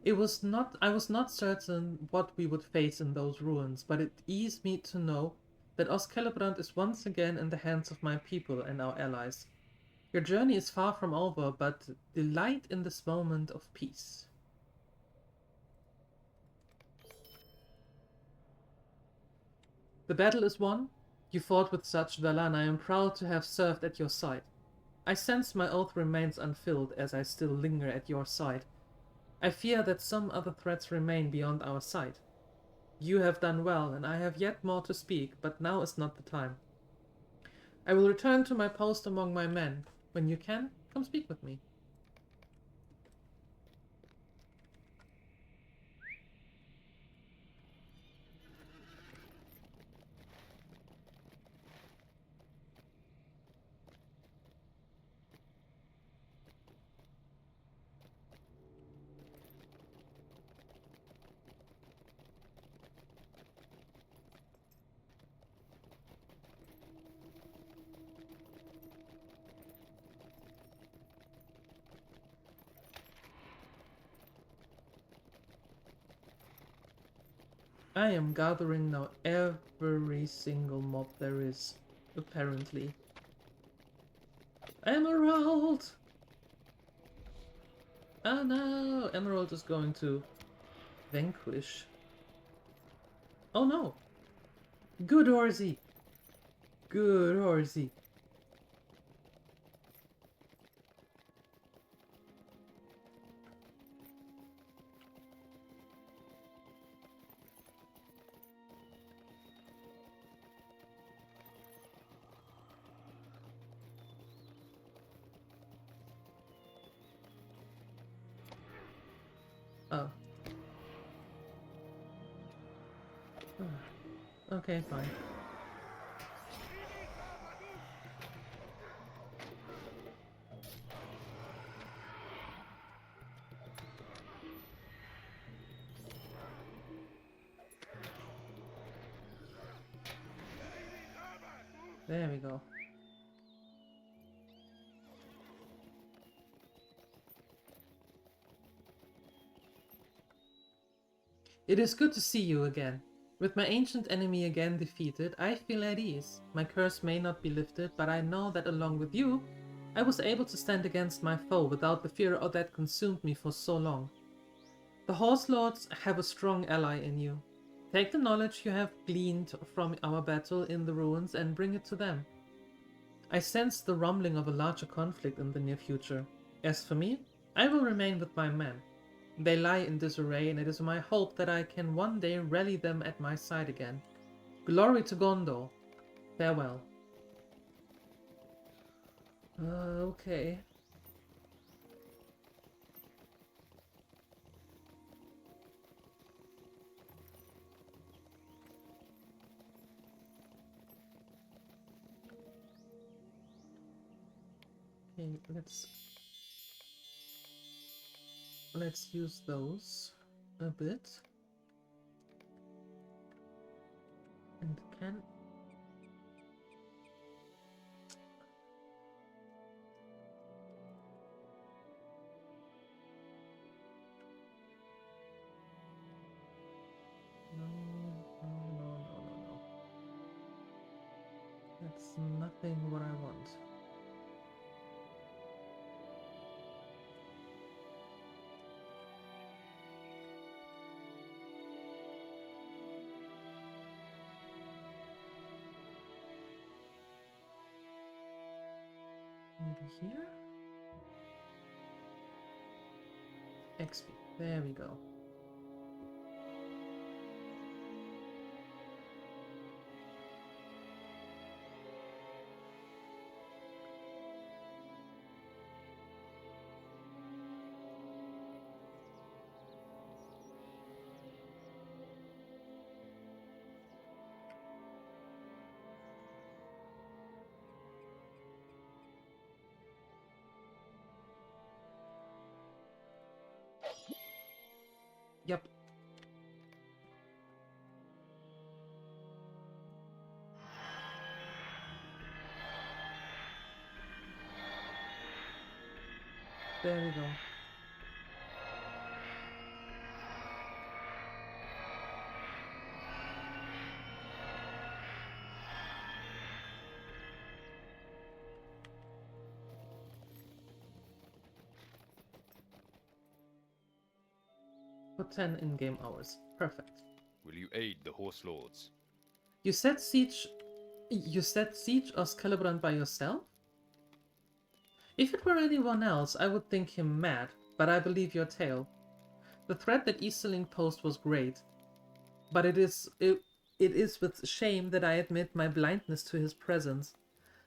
I was not certain what we would face in those ruins, but it eased me to know that Oscelibrand is once again in the hands of my people and our allies. Your journey is far from over, but delight in this moment of peace. The battle is won. You fought with such valor, and I am proud to have served at your side. I sense my oath remains unfilled as I still linger at your side. I fear that some other threats remain beyond our sight. You have done well, and I have yet more to speak, but now is not the time. I will return to my post among my men. When you can, come speak with me. I am gathering now every single mob there is, apparently. Emerald! Oh no! Emerald is going to vanquish. Oh no! Good horsey! Good horsey! Oh. Okay, fine. There we go. It is good to see you again. With my ancient enemy again defeated, I feel at ease. My curse may not be lifted, but I know that along with you, I was able to stand against my foe without the fear that consumed me for so long. The Horse Lords have a strong ally in you. Take the knowledge you have gleaned from our battle in the ruins and bring it to them. I sense the rumbling of a larger conflict in the near future. As for me, I will remain with my men. They lie in disarray, and it is my hope that I can one day rally them at my side again. Glory to Gondor. Farewell. Okay. Okay, let's use those a bit. And can no. That's nothing what I want. Maybe here? XP. There we go. Yep. There we go. For 10 in-game hours. Perfect. Will you aid the Horse Lords? You set siege of Celebrant by yourself? If it were anyone else, I would think him mad, but I believe your tale. The threat at Easterling Post was great, but it is with shame that I admit my blindness to his presence.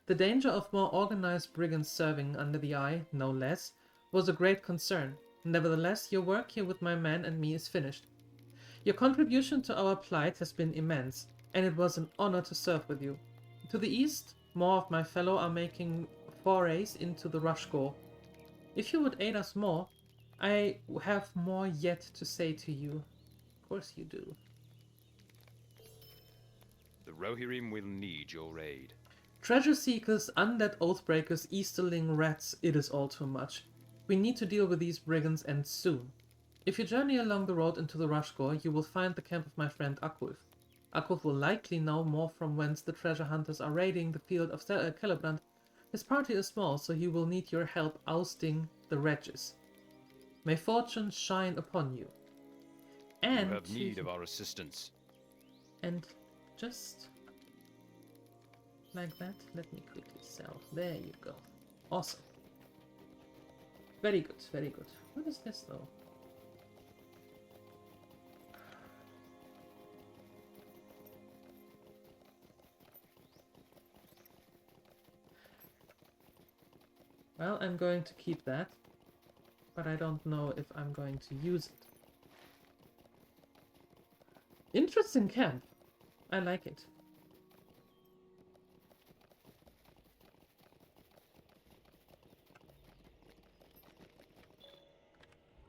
The danger of more organized brigands serving under the eye, no less, was a great concern. Nevertheless, your work here with my men and me is finished. Your contribution to our plight has been immense, and it was an honor to serve with you. To the east, more of my fellow are making forays into the Rushgore. If you would aid us more, I have more yet to say to you. Of course you do. The Rohirrim will need your aid. Treasure seekers, undead oathbreakers, Easterling rats, it is all too much. We need to deal with these brigands, and soon. If you journey along the road into the Rushgore, you will find the camp of my friend Akulf. Akulf will likely know more from whence the treasure hunters are raiding the field of Celebrant. His party is small, so he will need your help ousting the wretches. May fortune shine upon you. And you have need of our assistance. And just like that, let me quickly sell. There you go. Awesome. Very good, very good. What is this though? Well, I'm going to keep that, but I don't know if I'm going to use it. Interesting camp. I like it.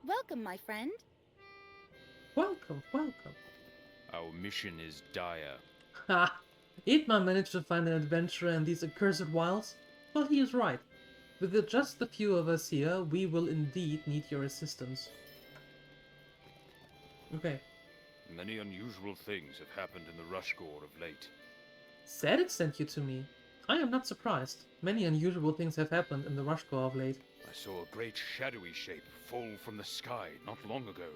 Welcome, my friend. Welcome, welcome. Our mission is dire. Ha! Idmar managed to find an adventurer in these accursed wilds? Well, he is right. With just the few of us here, we will indeed need your assistance. Okay. Many unusual things have happened in the Rushgore of late. Said it sent you to me. I am not surprised. Many unusual things have happened in the Rushgore of late. I saw a great shadowy shape fall from the sky not long ago.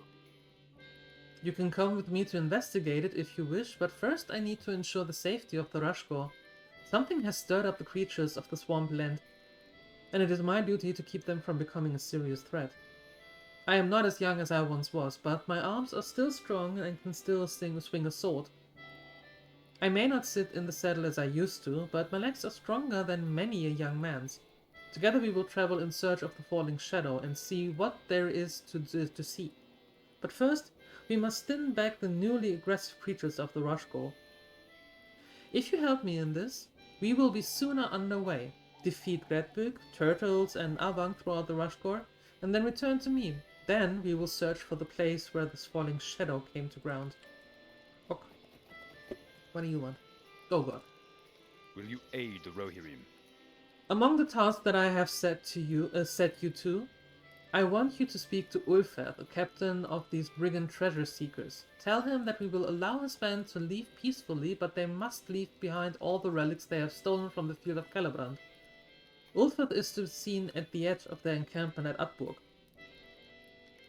You can come with me to investigate it if you wish, but first I need to ensure the safety of the Rushgore. Something has stirred up the creatures of the swamp land, and it is my duty to keep them from becoming a serious threat. I am not as young as I once was, but my arms are still strong and can still swing a sword. I may not sit in the saddle as I used to, but my legs are stronger than many a young man's. Together we will travel in search of the falling shadow and see what there is to see. But first, we must thin back the newly aggressive creatures of the Rushgore. If you help me in this, we will be sooner underway, defeat Gretbuk, Turtles, and Avang throughout the Rushgore, and then return to me. Then we will search for the place where this falling shadow came to ground. Ok. What do you want? Oh god. Will you aid the Rohirrim? Among the tasks that I have set you to, I want you to speak to Ulfeth, the captain of these brigand treasure seekers. Tell him that we will allow his band to leave peacefully, but they must leave behind all the relics they have stolen from the field of Celebrand. Ulfeth is to be seen at the edge of their encampment at Atburg.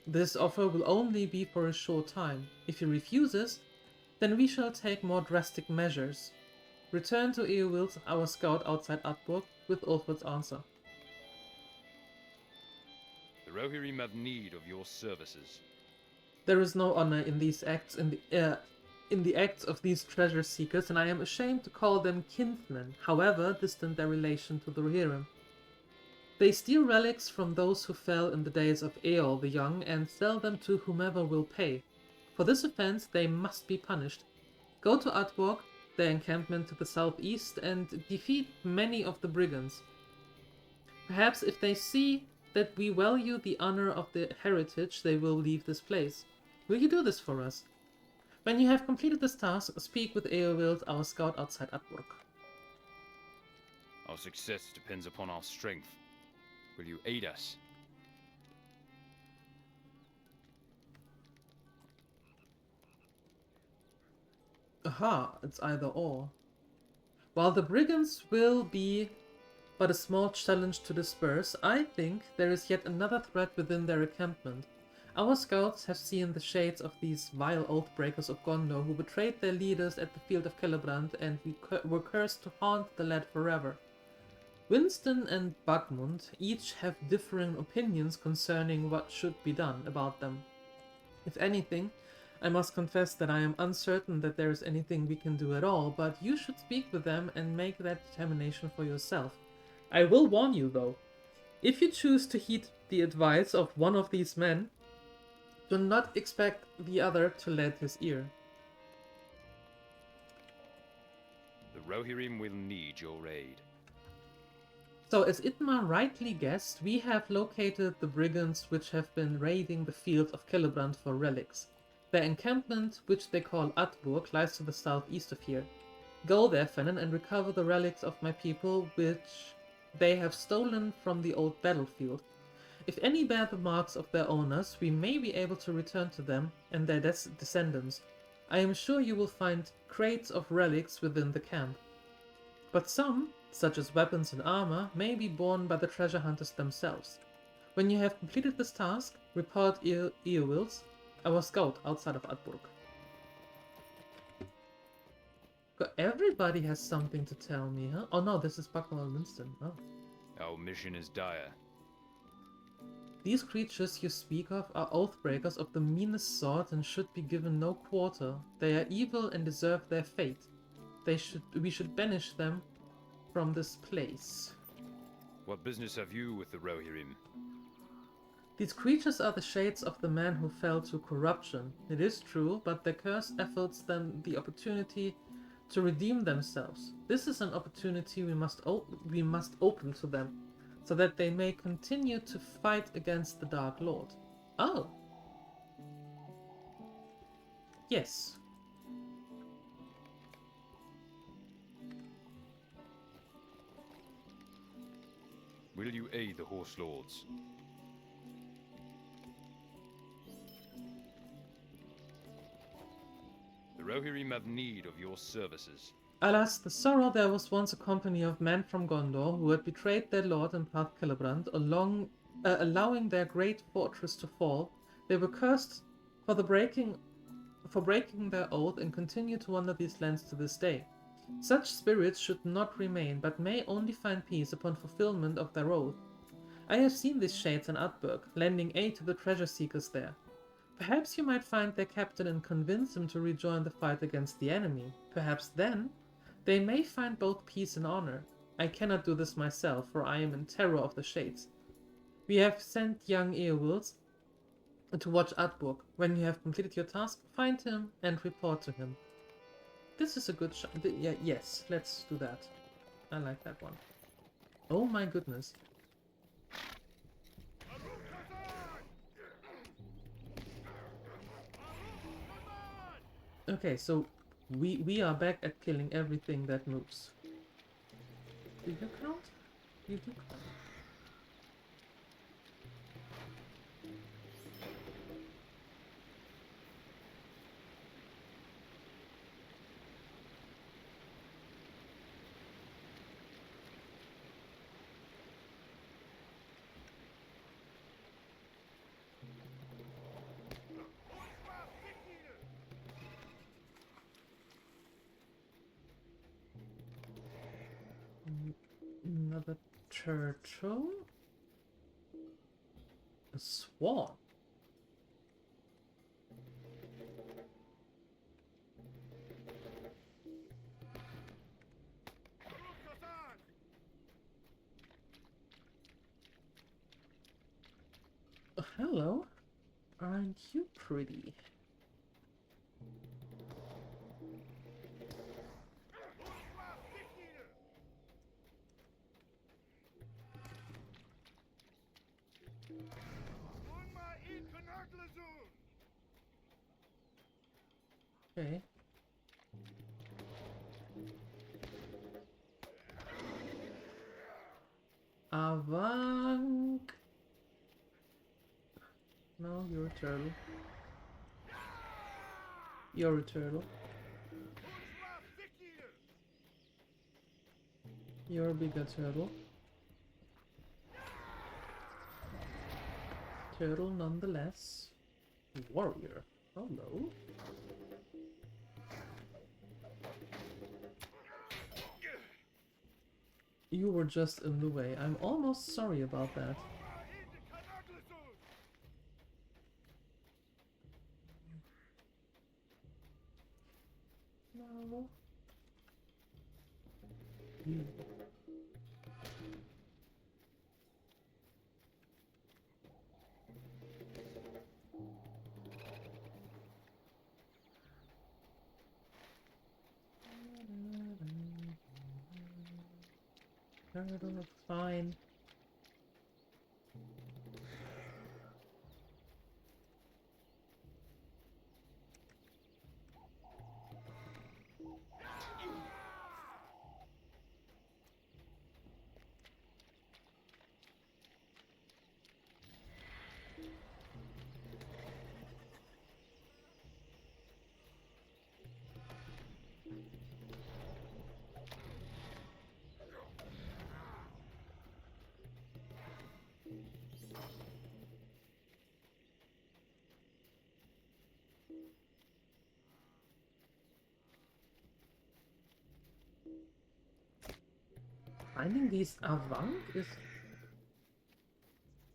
This offer will only be for a short time. If he refuses, then we shall take more drastic measures. Return to Eowyl's, our scout outside Atburg, with Ulfeth's answer. The Rohirrim have need of your services. There is no honor in these acts in the acts of these treasure seekers, and I am ashamed to call them kinsmen, however distant their relation to the Rohirrim. They steal relics from those who fell in the days of Eol the Young and sell them to whomever will pay. For this offense they must be punished. Go to Atburg, their encampment to the southeast, and defeat many of the brigands. Perhaps if they see that we value the honor of the heritage, they will leave this place. Will you do this for us? When you have completed this task, speak with Eowyd, our scout outside Atburg. Our success depends upon our strength. Will you aid us? Aha, it's either or. While the brigands will be but a small challenge to disperse, I think there is yet another threat within their encampment. Our scouts have seen the shades of these vile oathbreakers of Gondor who betrayed their leaders at the field of Celebrand and were cursed to haunt the lad forever. Winston and Bagmund each have differing opinions concerning what should be done about them. If anything, I must confess that I am uncertain that there is anything we can do at all, but you should speak with them and make that determination for yourself. I will warn you though, if you choose to heed the advice of one of these men, do not expect the other to lend his ear. The Rohirrim will need your aid. So, as Itmar rightly guessed, we have located the brigands which have been raiding the field of Celebrand for relics. Their encampment, which they call Atburg, lies to the southeast of here. Go there, Fennon, and recover the relics of my people, which they have stolen from the old battlefield. If any bear the marks of their owners, we may be able to return to them and their descendants. I am sure you will find crates of relics within the camp. But some, such as weapons and armor, may be borne by the treasure hunters themselves. When you have completed this task, report Eowils, our scout outside of Atburg. Everybody has something to tell me, huh? Oh no, this is Buckle and Winston. Oh. Our mission is dire. These creatures you speak of are oathbreakers of the meanest sort and should be given no quarter. They are evil and deserve their fate. We should banish them from this place. What business have you with the Rohirrim? These creatures are the shades of the man who fell to corruption. It is true, but their curse affords them the opportunity to redeem themselves. This is an opportunity we must open to them, so that they may continue to fight against the Dark Lord. Oh. Yes. Will you aid the Horse Lords? The Rohirrim have need of your services. Alas, the sorrow there was once a company of men from Gondor who had betrayed their lord in Path Celebrand, allowing their great fortress to fall. They were cursed for breaking their oath and continue to wander these lands to this day. Such spirits should not remain, but may only find peace upon fulfillment of their oath. I have seen these shades in Utburg, lending aid to the treasure seekers there. Perhaps you might find their captain and convince him to rejoin the fight against the enemy. Perhaps then, they may find both peace and honor. I cannot do this myself, for I am in terror of the shades. We have sent young Eowulf to watch Utburg. When you have completed your task, find him and report to him. This is a good shot. Yeah, yes, let's do that. I like that one. Oh my goodness. Okay, so we are back at killing everything that moves. Do you count? You do count. Another turtle. A swan. Oh, hello. Aren't you pretty? Okay. Avank. No, you're a turtle. You're a turtle. You're a bigger turtle. Turtle nonetheless. Warrior. Hello. You were just in the way. I'm almost sorry about that. No. You. Turtle, fine. Finding these Avank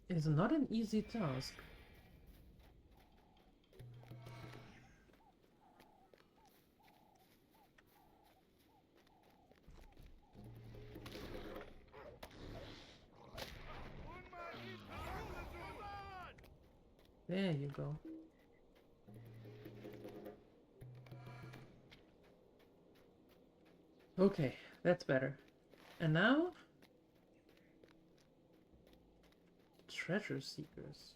is not an easy task. There you go. Okay, that's better. And now? Treasure seekers.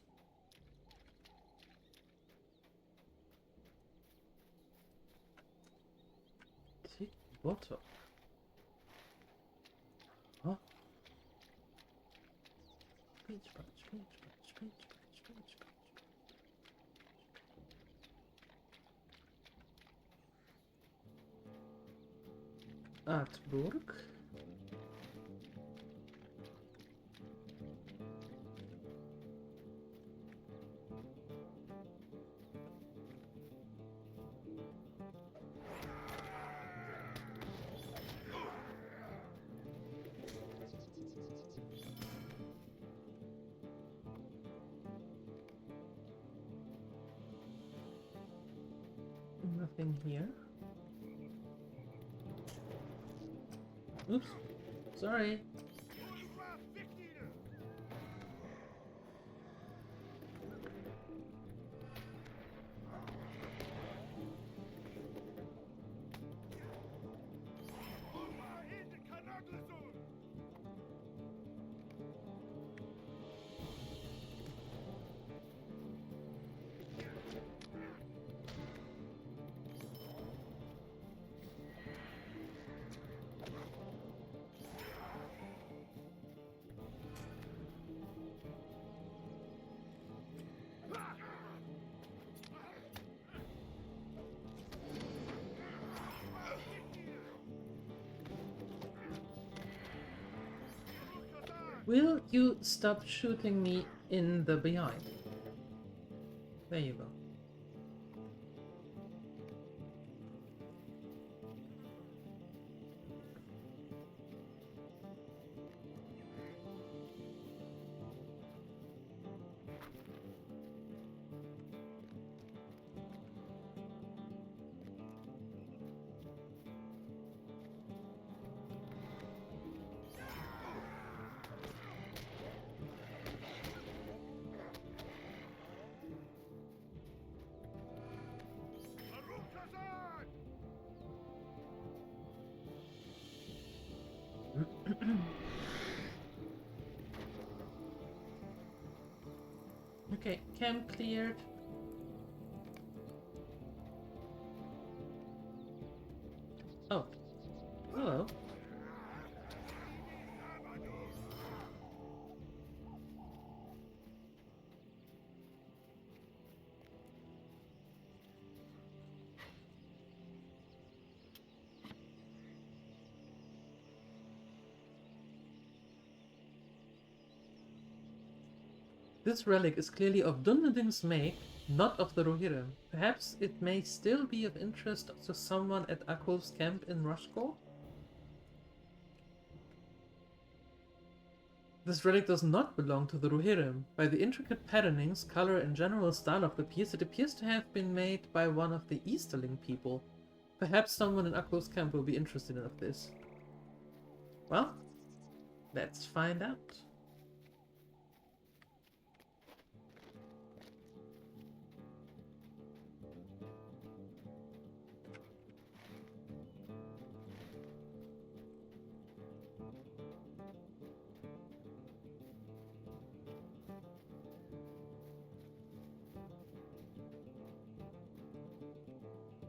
Tick bottom. Huh? Peach punch, peach punch, peach punch, peach punch. Atburg. Nothing here. Oops. Sorry. Will you stop shooting me in the behind? There you go. Okay, camp cleared. Oh, hello. This relic is clearly of Dunedin's make, not of the Rohirrim. Perhaps it may still be of interest to someone at Akov's camp in Rushcore? This relic does not belong to the Rohirrim. By the intricate patternings, color and general style of the piece, it appears to have been made by one of the Easterling people. Perhaps someone in Akov's camp will be interested in this. Well, let's find out.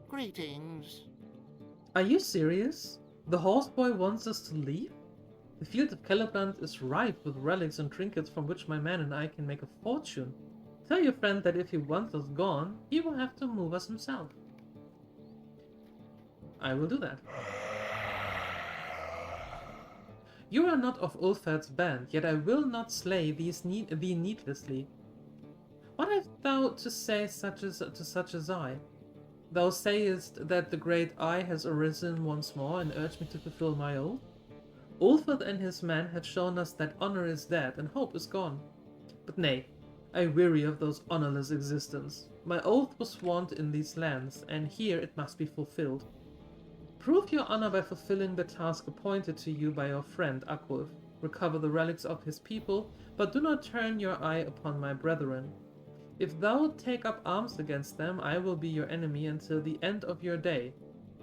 Greetings. Are you serious? The horseboy wants us to leave? The field of Celebrant is ripe with relics and trinkets from which my man and I can make a fortune. Tell your friend that if he wants us gone, he will have to move us himself. I will do that. You are not of Ulfhed's band, yet I will not slay thee needlessly. What hast thou to say to such as I? Thou sayest that the great Eye has arisen once more and urged me to fulfill my oath? Ulfhed and his men had shown us that honor is dead and hope is gone. But nay, I weary of those honorless existence. My oath was sworn in these lands, and here it must be fulfilled. Prove your honor by fulfilling the task appointed to you by your friend Akov. Recover the relics of his people, but do not turn your eye upon my brethren. If thou take up arms against them, I will be your enemy until the end of your day.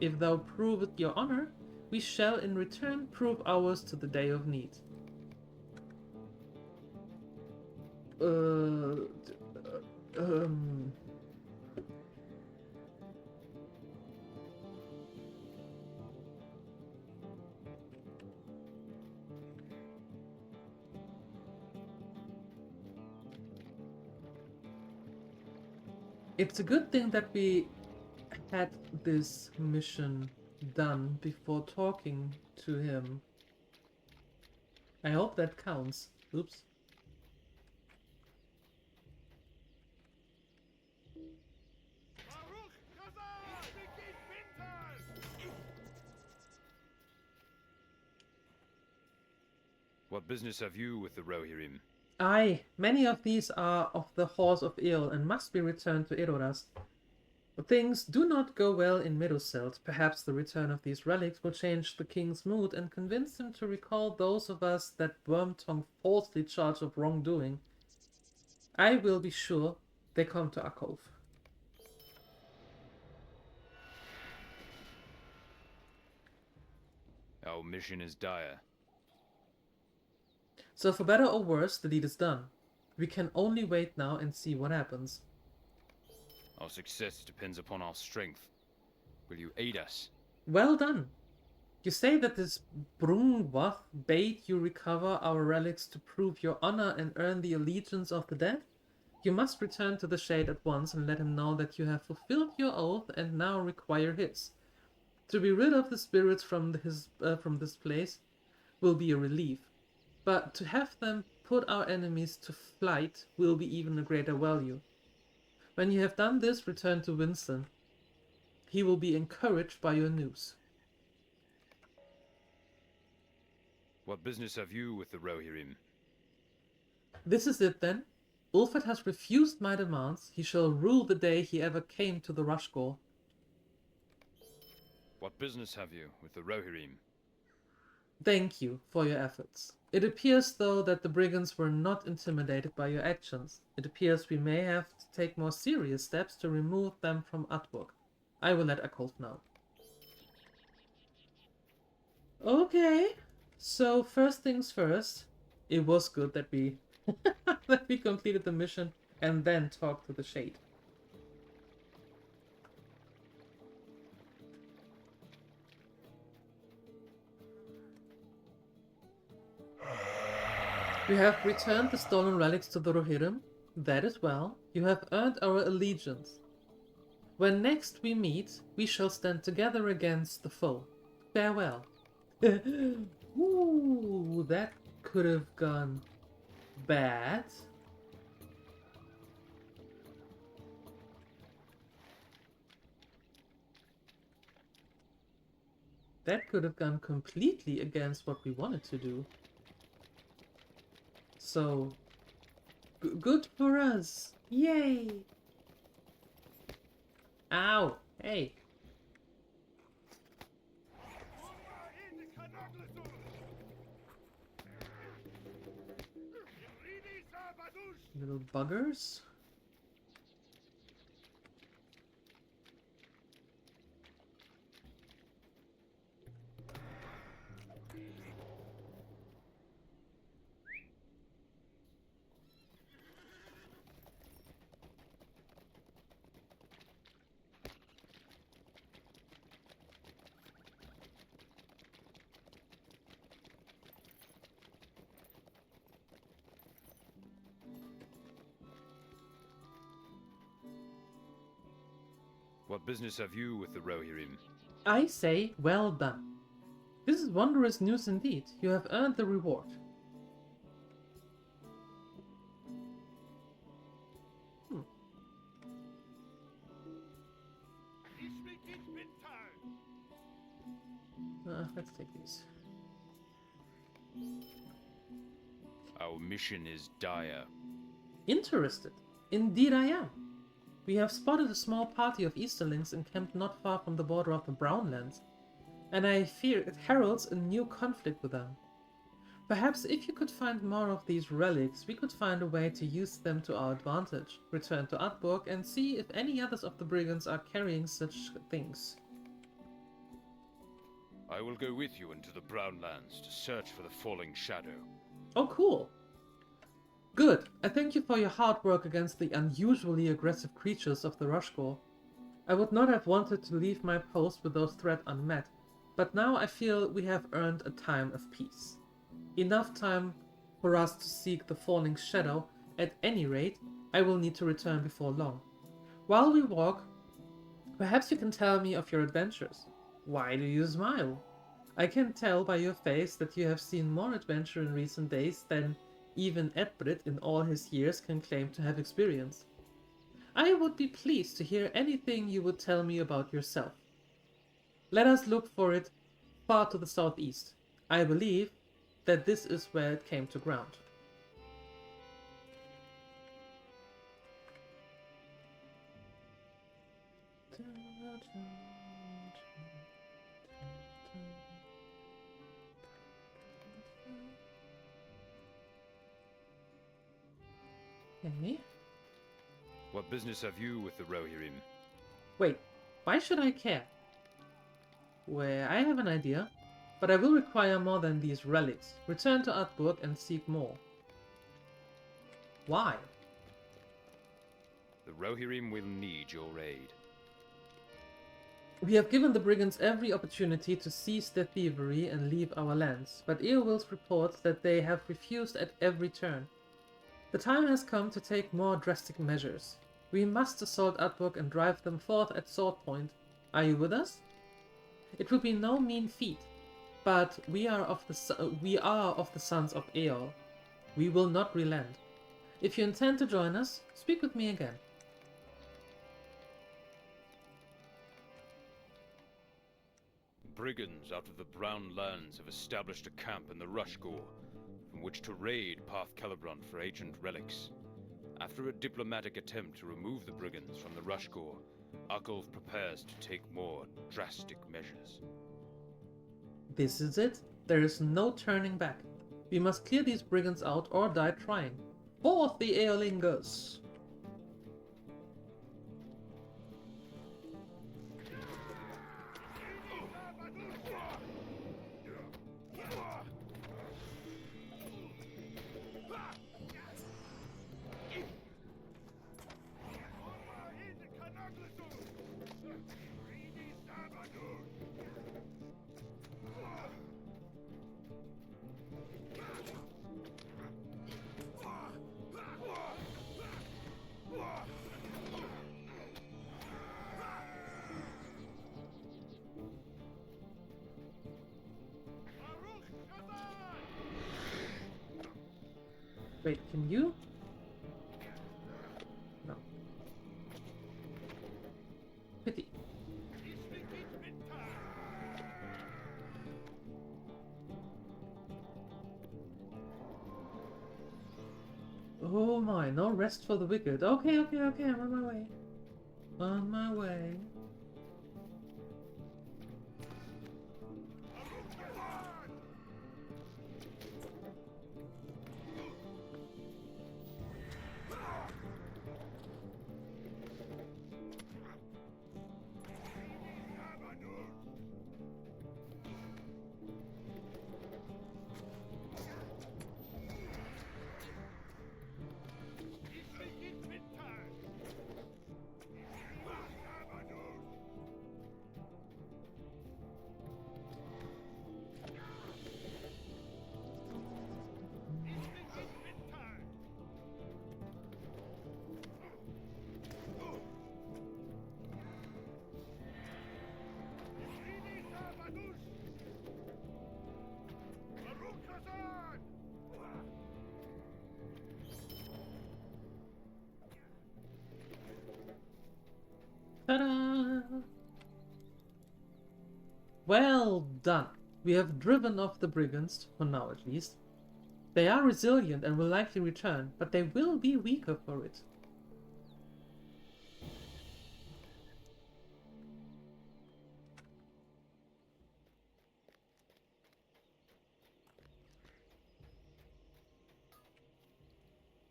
If thou prove your honor, we shall in return prove ours to the day of need. It's a good thing that we had this mission done before talking to him. I hope that counts. Oops. What business have you with the Rohirrim? Aye, many of these are of the Horse of Ill and must be returned to Edoras. Things do not go well in Meadowselt. Perhaps the return of these relics will change the king's mood and convince him to recall those of us that Wormtongue falsely charged of wrongdoing. I will be sure they come to our cove. Our mission is dire. So for better or worse, the deed is done. We can only wait now and see what happens. Our success depends upon our strength. Will you aid us? Well done. You say that this Brungwath bade you recover our relics to prove your honor and earn the allegiance of the dead? You must return to the Shade at once and let him know that you have fulfilled your oath and now require his. To be rid of the spirits from this place will be a relief, but to have them put our enemies to flight will be even a greater value. When you have done this, return to Winston. He will be encouraged by your news. What business have you with the Rohirrim? This is it then. Ulfred has refused my demands. He shall rule the day he ever came to the Rushgore. What business have you with the Rohirrim? Thank you for your efforts. It appears, though, that the brigands were not intimidated by your actions. It appears we may have to take more serious steps to remove them from Atburg. I will let Akolf know. Okay, so first things first. It was good that we that we completed the mission and then talked to the Shade. You have returned the stolen relics to the Rohirrim. That is well. You have earned our allegiance. When next we meet, we shall stand together against the foe. Farewell. Ooh, that could have gone bad. That could have gone completely against what we wanted to do. So, good for us. Yay! Ow! Hey! Little buggers. What business have you with the Rohirrim? I say, well done. This is wondrous news indeed. You have earned the reward. Let's take these. Our mission is dire. Interested? Indeed I am. We have spotted a small party of Easterlings encamped not far from the border of the Brownlands, and I fear it heralds a new conflict with them. Perhaps if you could find more of these relics, we could find a way to use them to our advantage, return to Atburg, and see if any others of the brigands are carrying such things. I will go with you into the Brownlands to search for the falling shadow. Oh, cool. Good. I thank you for your hard work against the unusually aggressive creatures of the Rushgore. I would not have wanted to leave my post with those threats unmet, but now I feel we have earned a time of peace. Enough time for us to seek the falling shadow. At any rate, I will need to return before long. While we walk, perhaps you can tell me of your adventures. Why do you smile? I can tell by your face that you have seen more adventure in recent days than even Edbrit in all his years can claim to have experienced. I would be pleased to hear anything you would tell me about yourself. Let us look for it far to the southeast. I believe that this is where it came to ground. Okay. What business have you with the Rohirrim? Wait, why should I care? Well, I have an idea, but I will require more than these relics. Return to Atburg and seek more. Why? The Rohirrim will need your aid. We have given the brigands every opportunity to cease their thievery and leave our lands, but Eowulf reports that they have refused at every turn. The time has come to take more drastic measures. We must assault Atburg and drive them forth at sword point. Are you with us? It will be no mean feat, but we are of the sons of Eol. We will not relent. If you intend to join us, speak with me again. Brigands out of the Brown Lands have established a camp in the Rushgore, from which to raid Path Celebrant for ancient relics. After a diplomatic attempt to remove the brigands from the Rushgore, Akulf prepares to take more drastic measures. This is it. There is no turning back. We must clear these brigands out or die trying. Forth the Eolingers! Wait, can you? No. Pity. Oh my, no rest for the wicked. Okay, I'm on my way. On my way. Ta-da! Well done! We have driven off the brigands, for now at least. They are resilient and will likely return, but they will be weaker for it.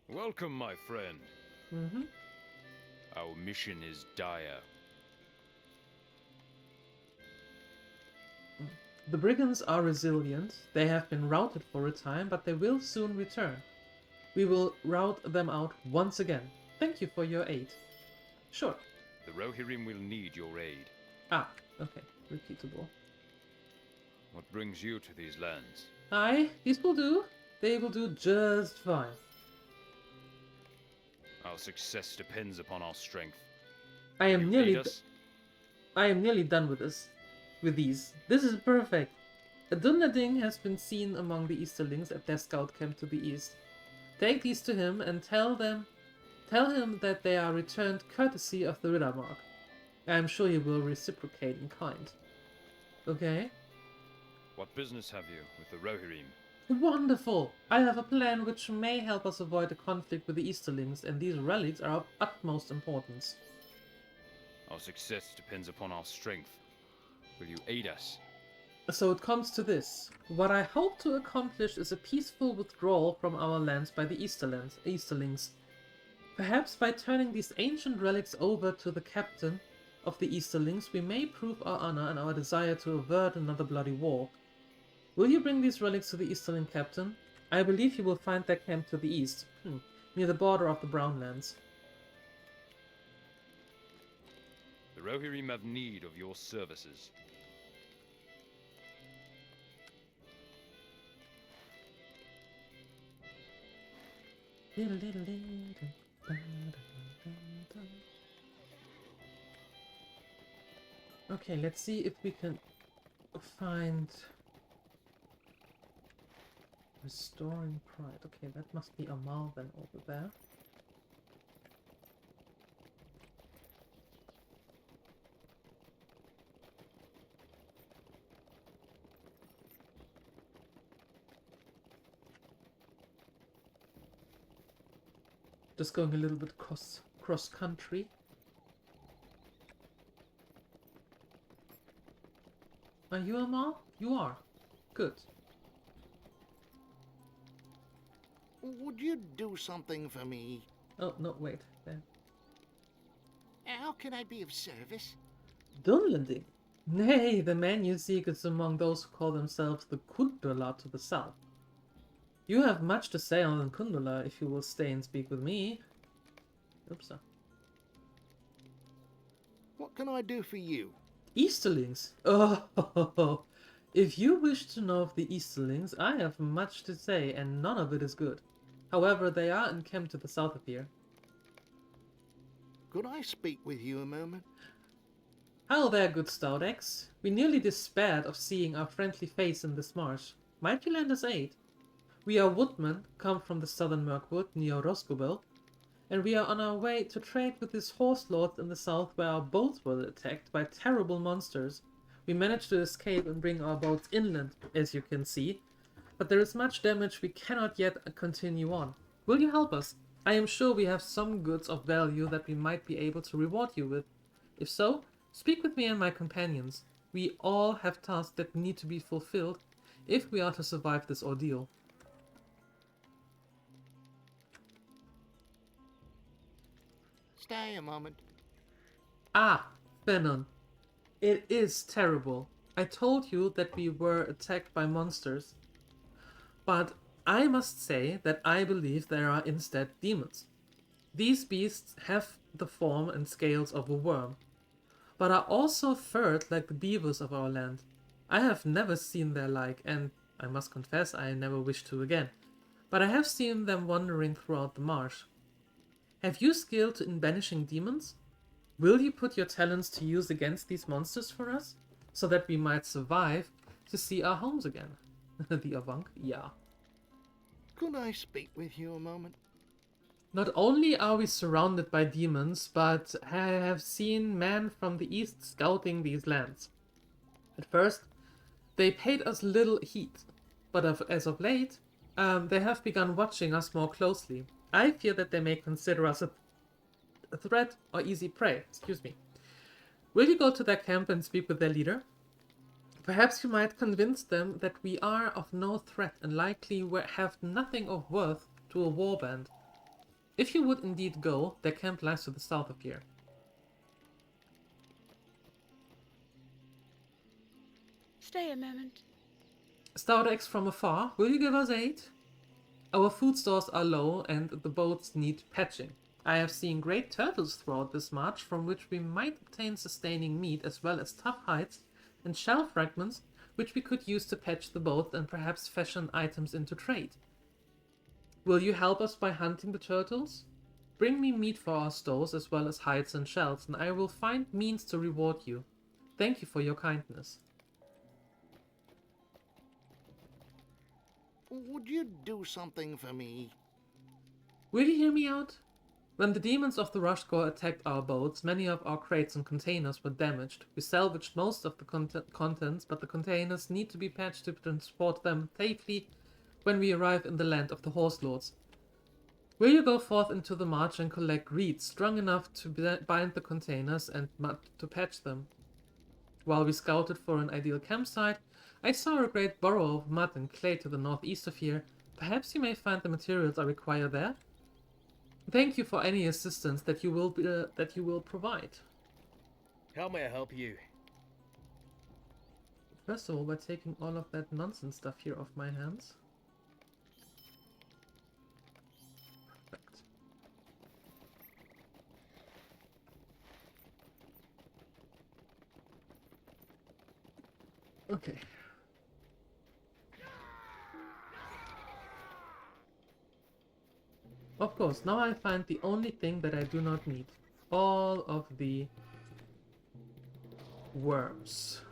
Welcome, my friend. Mm-hmm. Our mission is dire. The brigands are resilient. They have been routed for a time, but they will soon return. We will rout them out once again. Thank you for your aid. Sure. The Rohirrim will need your aid. Ah, okay. Repeatable. What brings you to these lands? Aye, these will do. They will do just fine. Our success depends upon our strength. I am You nearly aid us? I am nearly done with this. With these. This is perfect. A Dunedain has been seen among the Easterlings at their scout camp to the east. Take these to him and tell him that they are returned courtesy of the Riddermark. I am sure he will reciprocate in kind. Okay? What business have you with the Rohirrim? Wonderful! I have a plan which may help us avoid a conflict with the Easterlings, and these relics are of utmost importance. Our success depends upon our strength. Will you aid us? So it comes to this. What I hope to accomplish is a peaceful withdrawal from our lands by the Easterlings. Perhaps by turning these ancient relics over to the captain of the Easterlings, we may prove our honor and our desire to avert another bloody war. Will you bring these relics to the Easterling captain? I believe you will find their camp to the east, near the border of the Brownlands. The Rohirrim have need of your services. Okay, let's see if we can find restoring pride. Okay, that must be Amal then over there. Just going a little bit cross country. Are you Amal? You are. Good. Would you do something for me? Oh, no, wait. There. How can I be of service? Dunlanding? Nay, the man you seek is among those who call themselves the Kundula to the south. You have much to say on Kundula if you will stay and speak with me. Oops. What can I do for you? Easterlings? Oh, if you wish to know of the Easterlings, I have much to say, and none of it is good. However, they are encamped to the south of here. Could I speak with you a moment? How there, good Stoutex? We nearly despaired of seeing our friendly face in this marsh. Might you lend us aid? We are woodmen, come from the southern Mirkwood near Roscobel, and we are on our way to trade with these horse lords in the south where our boats were attacked by terrible monsters. We managed to escape and bring our boats inland, as you can see, but there is much damage we cannot yet continue on. Will you help us? I am sure we have some goods of value that we might be able to reward you with. If so, speak with me and my companions. We all have tasks that need to be fulfilled if we are to survive this ordeal. Stay a moment. Ah, Benon. It is terrible. I told you that we were attacked by monsters. But I must say that I believe there are instead demons. These beasts have the form and scales of a worm, but are also furred like the beavers of our land. I have never seen their like, and I must confess I never wish to again, but I have seen them wandering throughout the marsh. Have you skill in banishing demons? Will you put your talents to use against these monsters for us, so that we might survive to see our homes again? The Avank? Yeah. Could I speak with you a moment? Not only are we surrounded by demons, but I have seen men from the east scouting these lands. At first, they paid us little heed, but as of late, they have begun watching us more closely. I fear that they may consider us a threat or easy prey. Excuse me. Will you go to their camp and speak with their leader? Perhaps you might convince them that we are of no threat and likely have nothing of worth to a warband. If you would indeed go, their camp lies to the south of here. Stay a moment. Stoutex from afar, will you give us aid? Our food stores are low and the boats need patching. I have seen great turtles throughout this march from which we might obtain sustaining meat as well as tough hides and shell fragments which we could use to patch the boat and perhaps fashion items into trade. Will you help us by hunting the turtles? Bring me meat for our stores as well as hides and shells, and I will find means to reward you. Thank you for your kindness. Would you do something for me? Will you hear me out? When the demons of the Rushcore attacked our boats, many of our crates and containers were damaged. We salvaged most of the contents, but the containers need to be patched to transport them safely when we arrive in the land of the Horse Lords. Will you go forth into the march and collect reeds strong enough to bind the containers and mud to patch them? While we scouted for an ideal campsite, I saw a great burrow of mud and clay to the northeast of here. Perhaps you may find the materials I require there? Thank you for any assistance that you will provide. How may I help you? First of all, by taking all of that nonsense stuff here off my hands. Perfect. Okay. Of course, now I find the only thing that I do not need. All of the worms.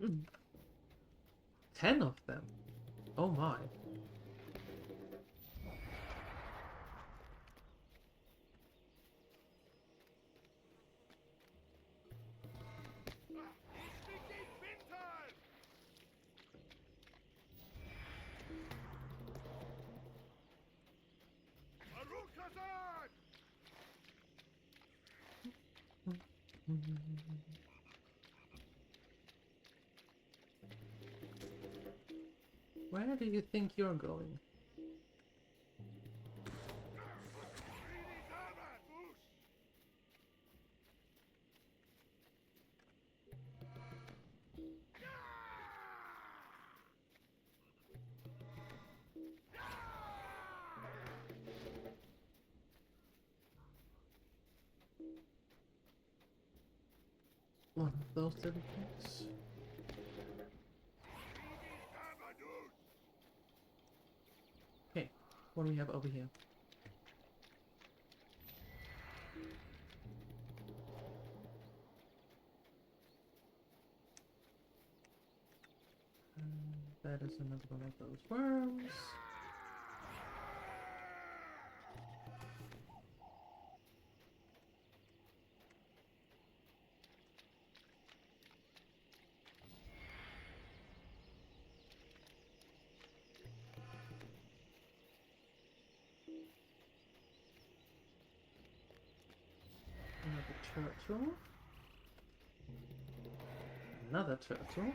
Mm. 10 of them. Oh my. Where do you think you're going? One of those little things. Okay, what do we have over here? That is another one of those worms. Another turtle. Another turtle.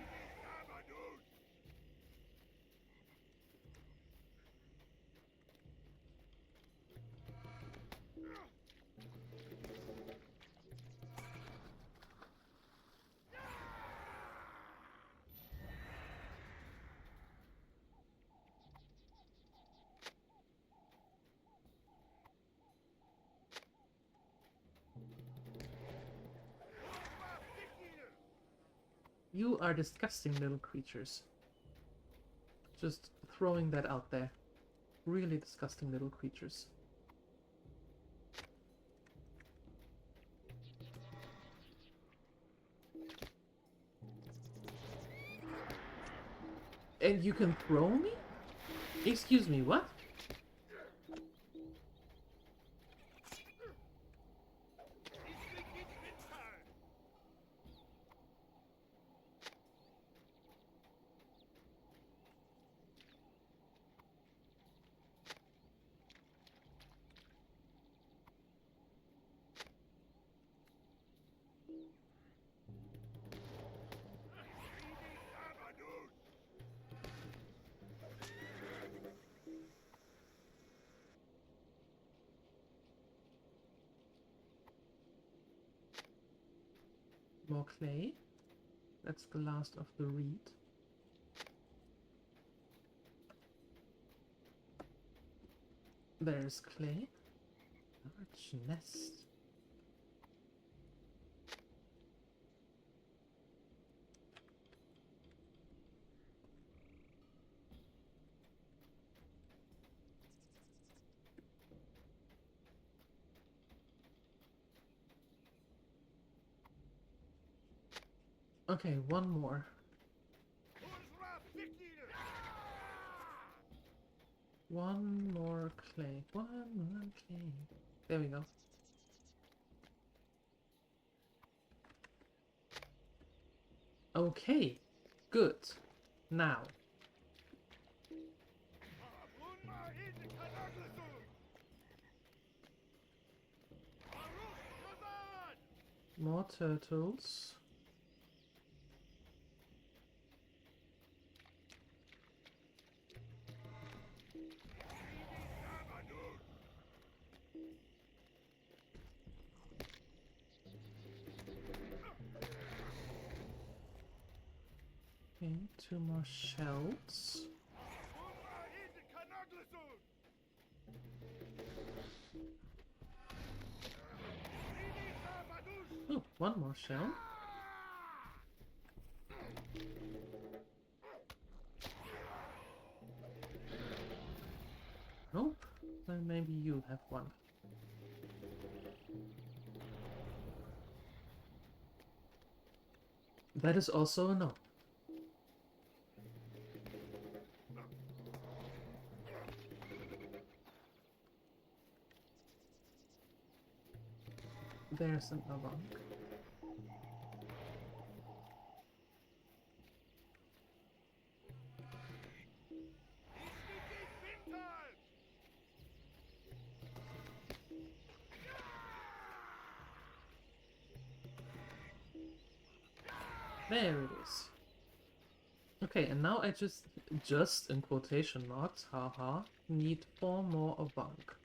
You are disgusting little creatures. Just throwing that out there. Really disgusting little creatures. And you can throw me? Excuse me, what? More clay. That's the last of the reed. There's clay. Large nest. Okay, one more. One more clay. One more clay. There we go. Okay, good. Now. More turtles. Okay, 2 more shells. Oh, 1 more shell. Nope. Then maybe you have 1. That is also a no. There's an avant. There it is. Okay, and now I just in quotation marks, haha, need 4 more Avank.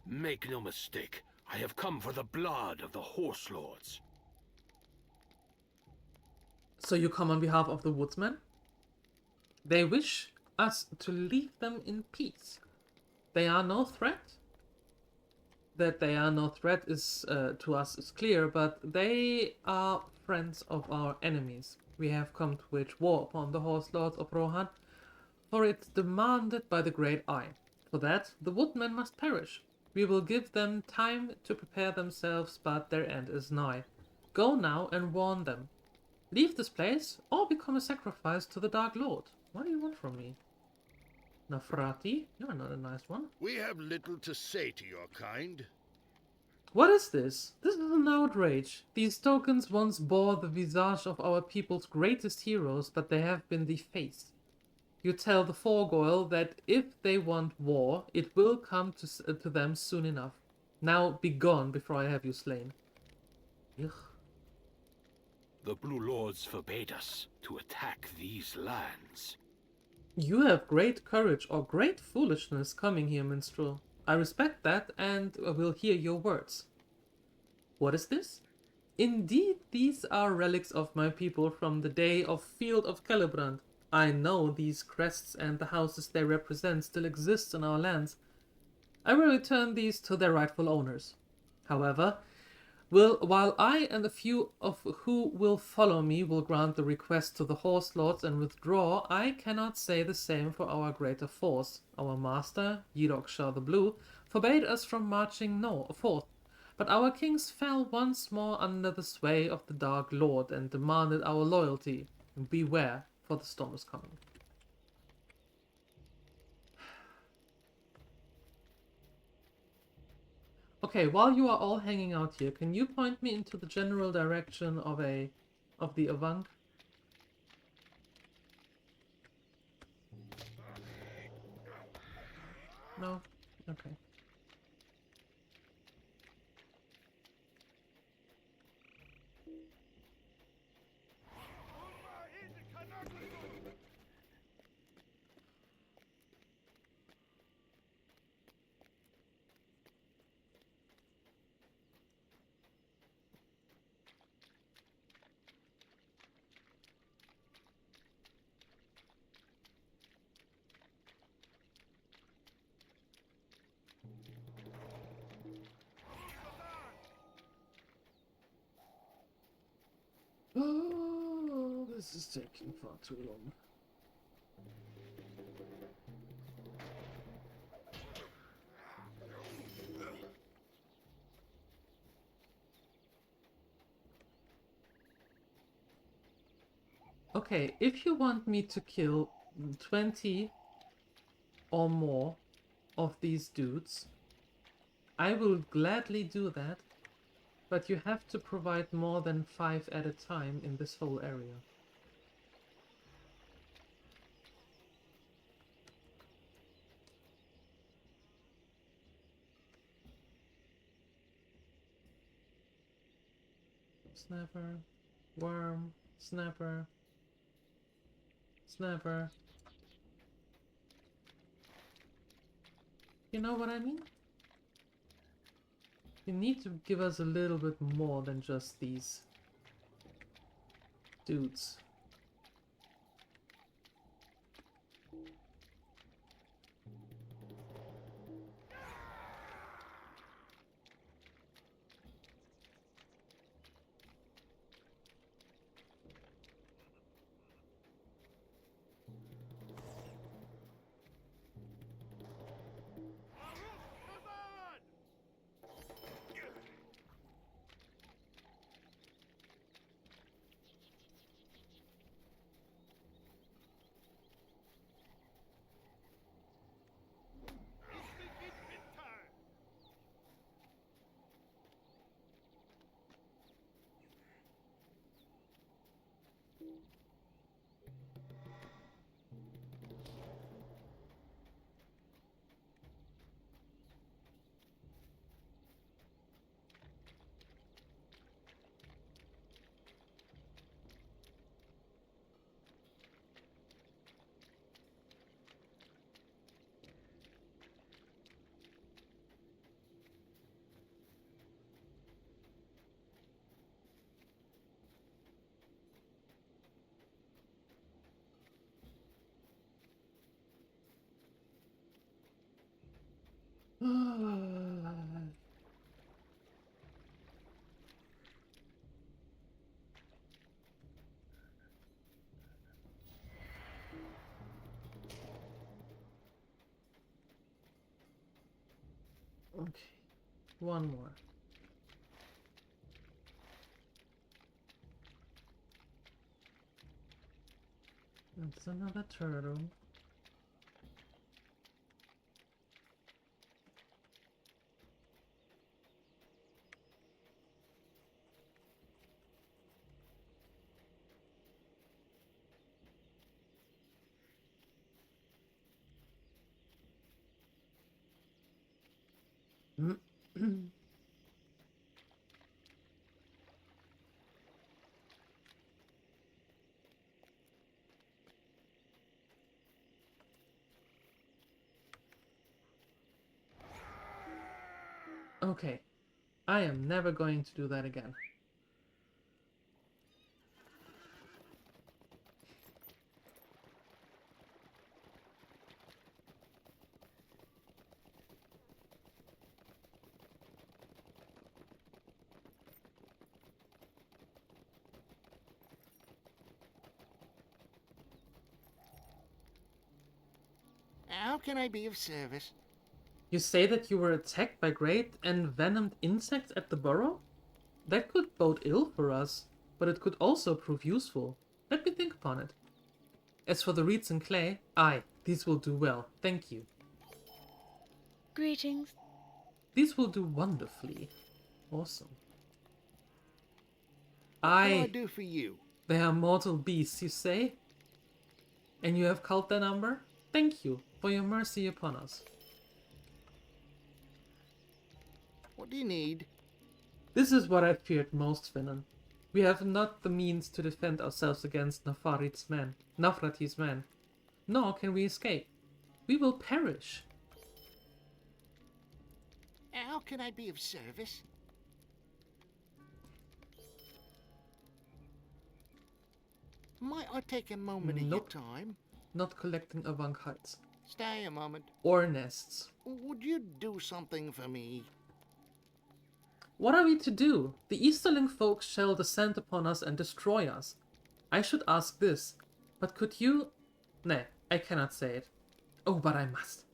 Make no mistake, I have come for the blood of the Horse Lords. So you come on behalf of the woodsmen? They wish us to leave them in peace. They are no threat. That they are no threat is to us is clear, but they are friends of our enemies. We have come to wage war upon the Horse Lords of Rohan, for it's demanded by the Great Eye. For that, the woodmen must perish. We will give them time to prepare themselves, but their end is nigh. Go now and warn them. Leave this place, or become a sacrifice to the Dark Lord. What do you want from me? Nafrati, you're not a nice one. We have little to say to your kind. What is this? This is an outrage. These tokens once bore the visage of our people's greatest heroes, but they have been defaced. You tell the Forgoil that if they want war, it will come to them soon enough. Now be gone before I have you slain. Ugh. The Blue Lords forbade us to attack these lands. You have great courage or great foolishness coming here, minstrel. I respect that and will hear your words. What is this? Indeed, these are relics of my people from the day of Field of Celebrant. I know these crests and the houses they represent still exist in our lands. I will return these to their rightful owners. However, while I and a few of who will follow me will grant the request to the Horse Lords and withdraw, I cannot say the same for our greater force. Our master, Yidoksha the Blue, forbade us from marching forth, but our kings fell once more under the sway of the Dark Lord and demanded our loyalty. Beware, for the storm is coming. Okay, while you are all hanging out here, can you point me into the general direction of the Avank? No? Okay. This is taking far too long. Okay, if you want me to kill 20 or more of these dudes, I will gladly do that, but you have to provide more than 5 at a time in this whole area. Snapper, worm, snapper, snapper. You know what I mean? You need to give us a little bit more than just these dudes. Okay, one more. That's another turtle. Okay, I am never going to do that again. How can I be of service? You say that you were attacked by great envenomed insects at the burrow? That could bode ill for us, but it could also prove useful. Let me think upon it. As for the reeds and clay, aye, these will do well, thank you. Greetings. These will do wonderfully. Awesome. What can I Aye, do for you? they are mortal beasts, you say? And you have culled their number? Thank you for your mercy upon us. What do you need? This is what I feared most, Finan. We have not the means to defend ourselves against Nafrati's men, nor can we escape. We will perish. How can I be of service? Might I take a moment of your Nope. time? Not collecting Avankites. Stay a moment. Or nests. Would you do something for me? What are we to do? The Easterling folks shall descend upon us and destroy us. I should ask this, but could you... Nay, I cannot say it. Oh, but I must.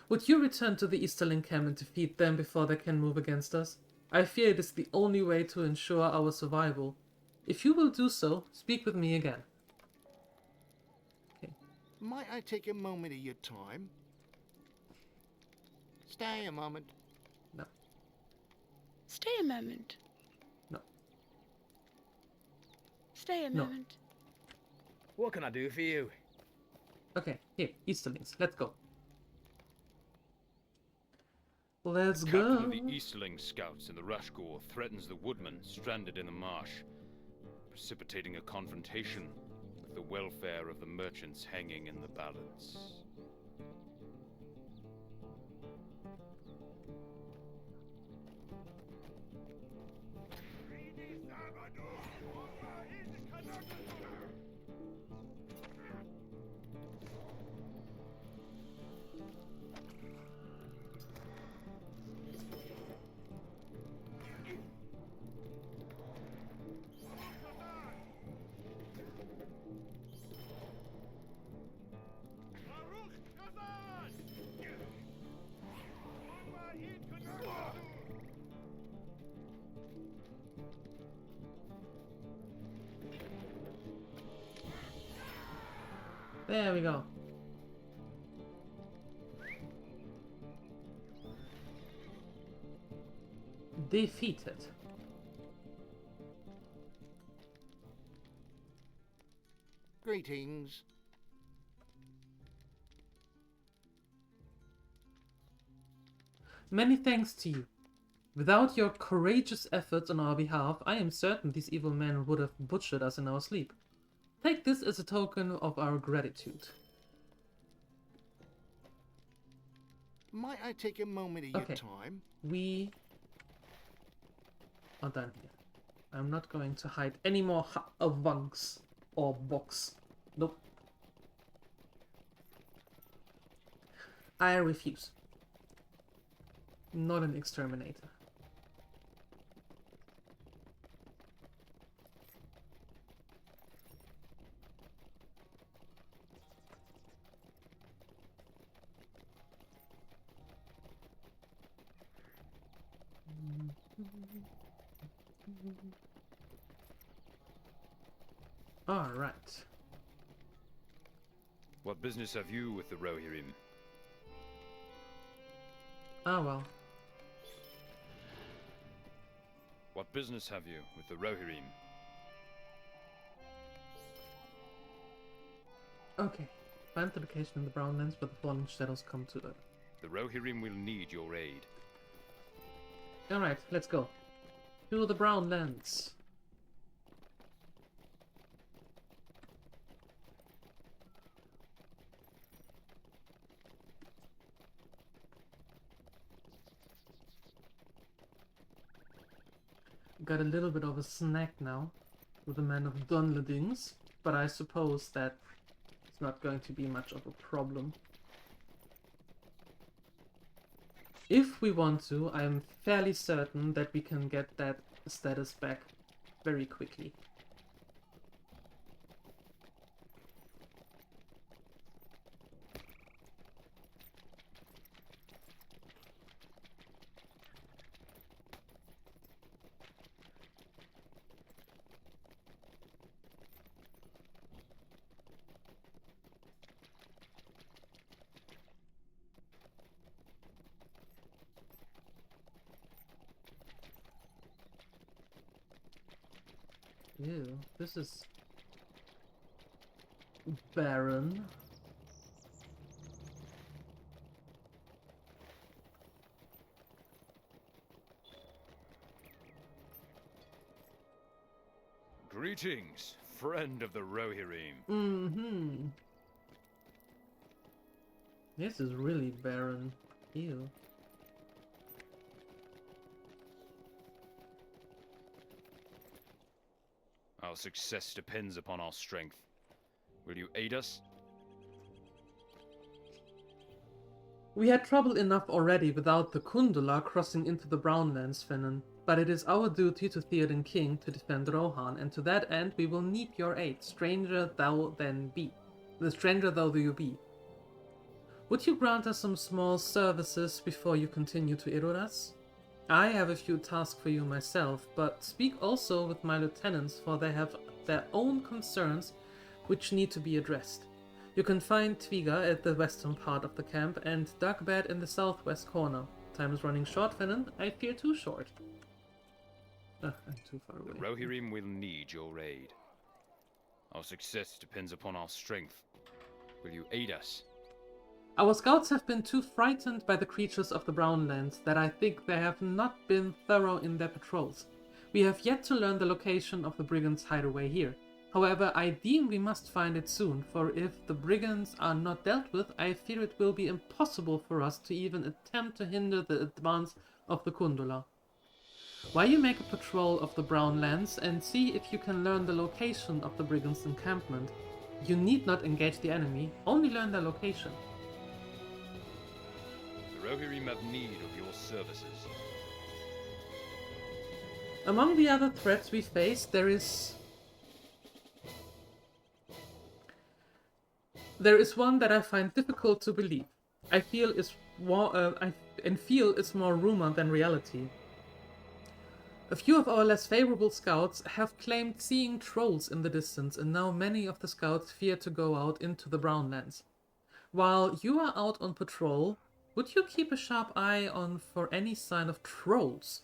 Would you return to the Easterling camp and defeat them before they can move against us? I fear it is the only way to ensure our survival. If you will do so, speak with me again. Okay. Might I take a moment of your time? Stay a moment. No. Stay a moment. No. Stay a No. moment. What can I do for you? Okay, here, Easterlings, let's go. Let's Captain go. of the Easterling scouts in the Rushgore threatens the woodmen stranded in the marsh, precipitating a confrontation with the welfare of the merchants hanging in the balance. There we go. Defeated. Greetings. Many thanks to you. Without your courageous efforts on our behalf, I am certain these evil men would have butchered us in our sleep. Take this as a token of our gratitude. Might I take a moment of your Okay. time? We are done here. I'm not going to hide any more wunks or box. Nope. I refuse. Not an exterminator. All right. What business have you with the Rohirrim? Ah well. What business have you with the Rohirrim? Okay. Find the location in the Brown Lands where the falling shadows come to Earth. The Rohirrim will need your aid. Alright, let's go. To the Brown Lands. Got a little bit of a snack now with the Man of Dunledings, but I suppose that it's not going to be much of a problem. If we want to, I'm fairly certain that we can get that status back very quickly. Ew, this is barren. Greetings, friend of the Rohirrim. Mm-hmm. This is really barren. Ew. Our success depends upon our strength. Will you aid us? We had trouble enough already without the Kundula crossing into the Brownlands, Fennon. But it is our duty to Theoden King to defend Rohan, and to that end we will need your aid, stranger thou then be. The stranger though you be. Would you grant us some small services before you continue to Eroras? I have a few tasks for you myself, but speak also with my lieutenants, for they have their own concerns which need to be addressed. You can find Tviga at the western part of the camp, and Dagbed in the southwest corner. Time is running short, Fennon. I fear too short. I'm too far away. The Rohirrim will need your aid. Our success depends upon our strength. Will you aid us? Our scouts have been too frightened by the creatures of the Brownlands that I think they have not been thorough in their patrols. We have yet to learn the location of the brigands' hideaway here. However, I deem we must find it soon, for if the brigands are not dealt with, I fear it will be impossible for us to even attempt to hinder the advance of the Kundula. While you make a patrol of the Brownlands and see if you can learn the location of the brigands' encampment, you need not engage the enemy, only learn their location. The Rohirrim have need of your services. Among the other threats we face, there is one that I find difficult to believe. I feel is more rumor than reality. A few of our less favorable scouts have claimed seeing trolls in the distance, and now many of the scouts fear to go out into the Brownlands. While you are out on patrol, would you keep a sharp eye on for any sign of trolls?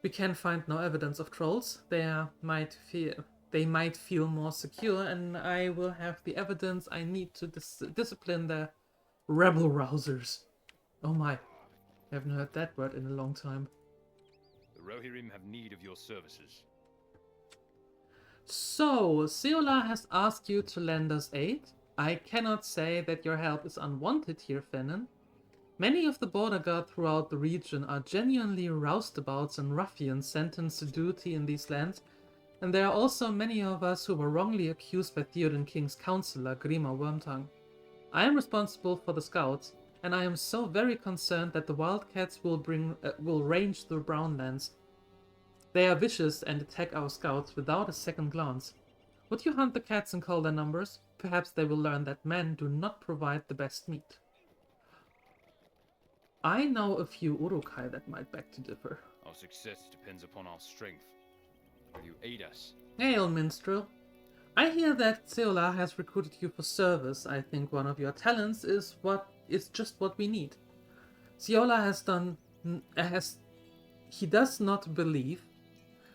We can find no evidence of trolls. They might feel more secure, and I will have the evidence I need to discipline the rebel rousers. Oh my, I haven't heard that word in a long time. The Rohirrim have need of your services. So, Seola has asked you to lend us aid. I cannot say that your help is unwanted here, Fennon. Many of the border guard throughout the region are genuinely roustabouts and ruffians sentenced to duty in these lands, and there are also many of us who were wrongly accused by Theoden King's counselor, Grima Wormtongue. I am responsible for the scouts, and I am so very concerned that the wildcats will range the Brownlands. They are vicious and attack our scouts without a second glance. Would you hunt the cats and call their numbers? Perhaps they will learn that men do not provide the best meat. I know a few Urukai that might beg to differ. Our success depends upon our strength. Will you aid us? Hail, minstrel. I hear that Seola has recruited you for service. I think one of your talents is just what we need. Seola he does not believe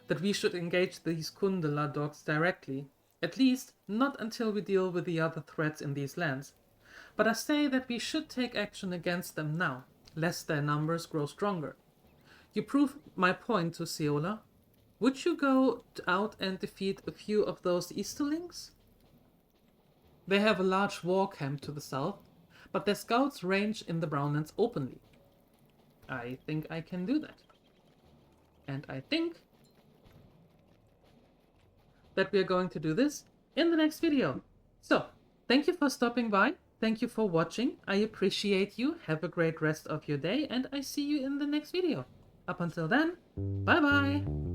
that we should engage these Kundala dogs directly, at least not until we deal with the other threats in these lands. But I say that we should take action against them now, lest their numbers grow stronger. You prove my point to Seola. Would you go out and defeat a few of those Easterlings? They have a large war camp to the south, but their scouts range in the Brownlands openly. I think I can do that. And I think that we are going to do this in the next video. So, thank you for stopping by. Thank you for watching. I appreciate you. Have a great rest of your day, and I see you in the next video. Up until then, bye bye!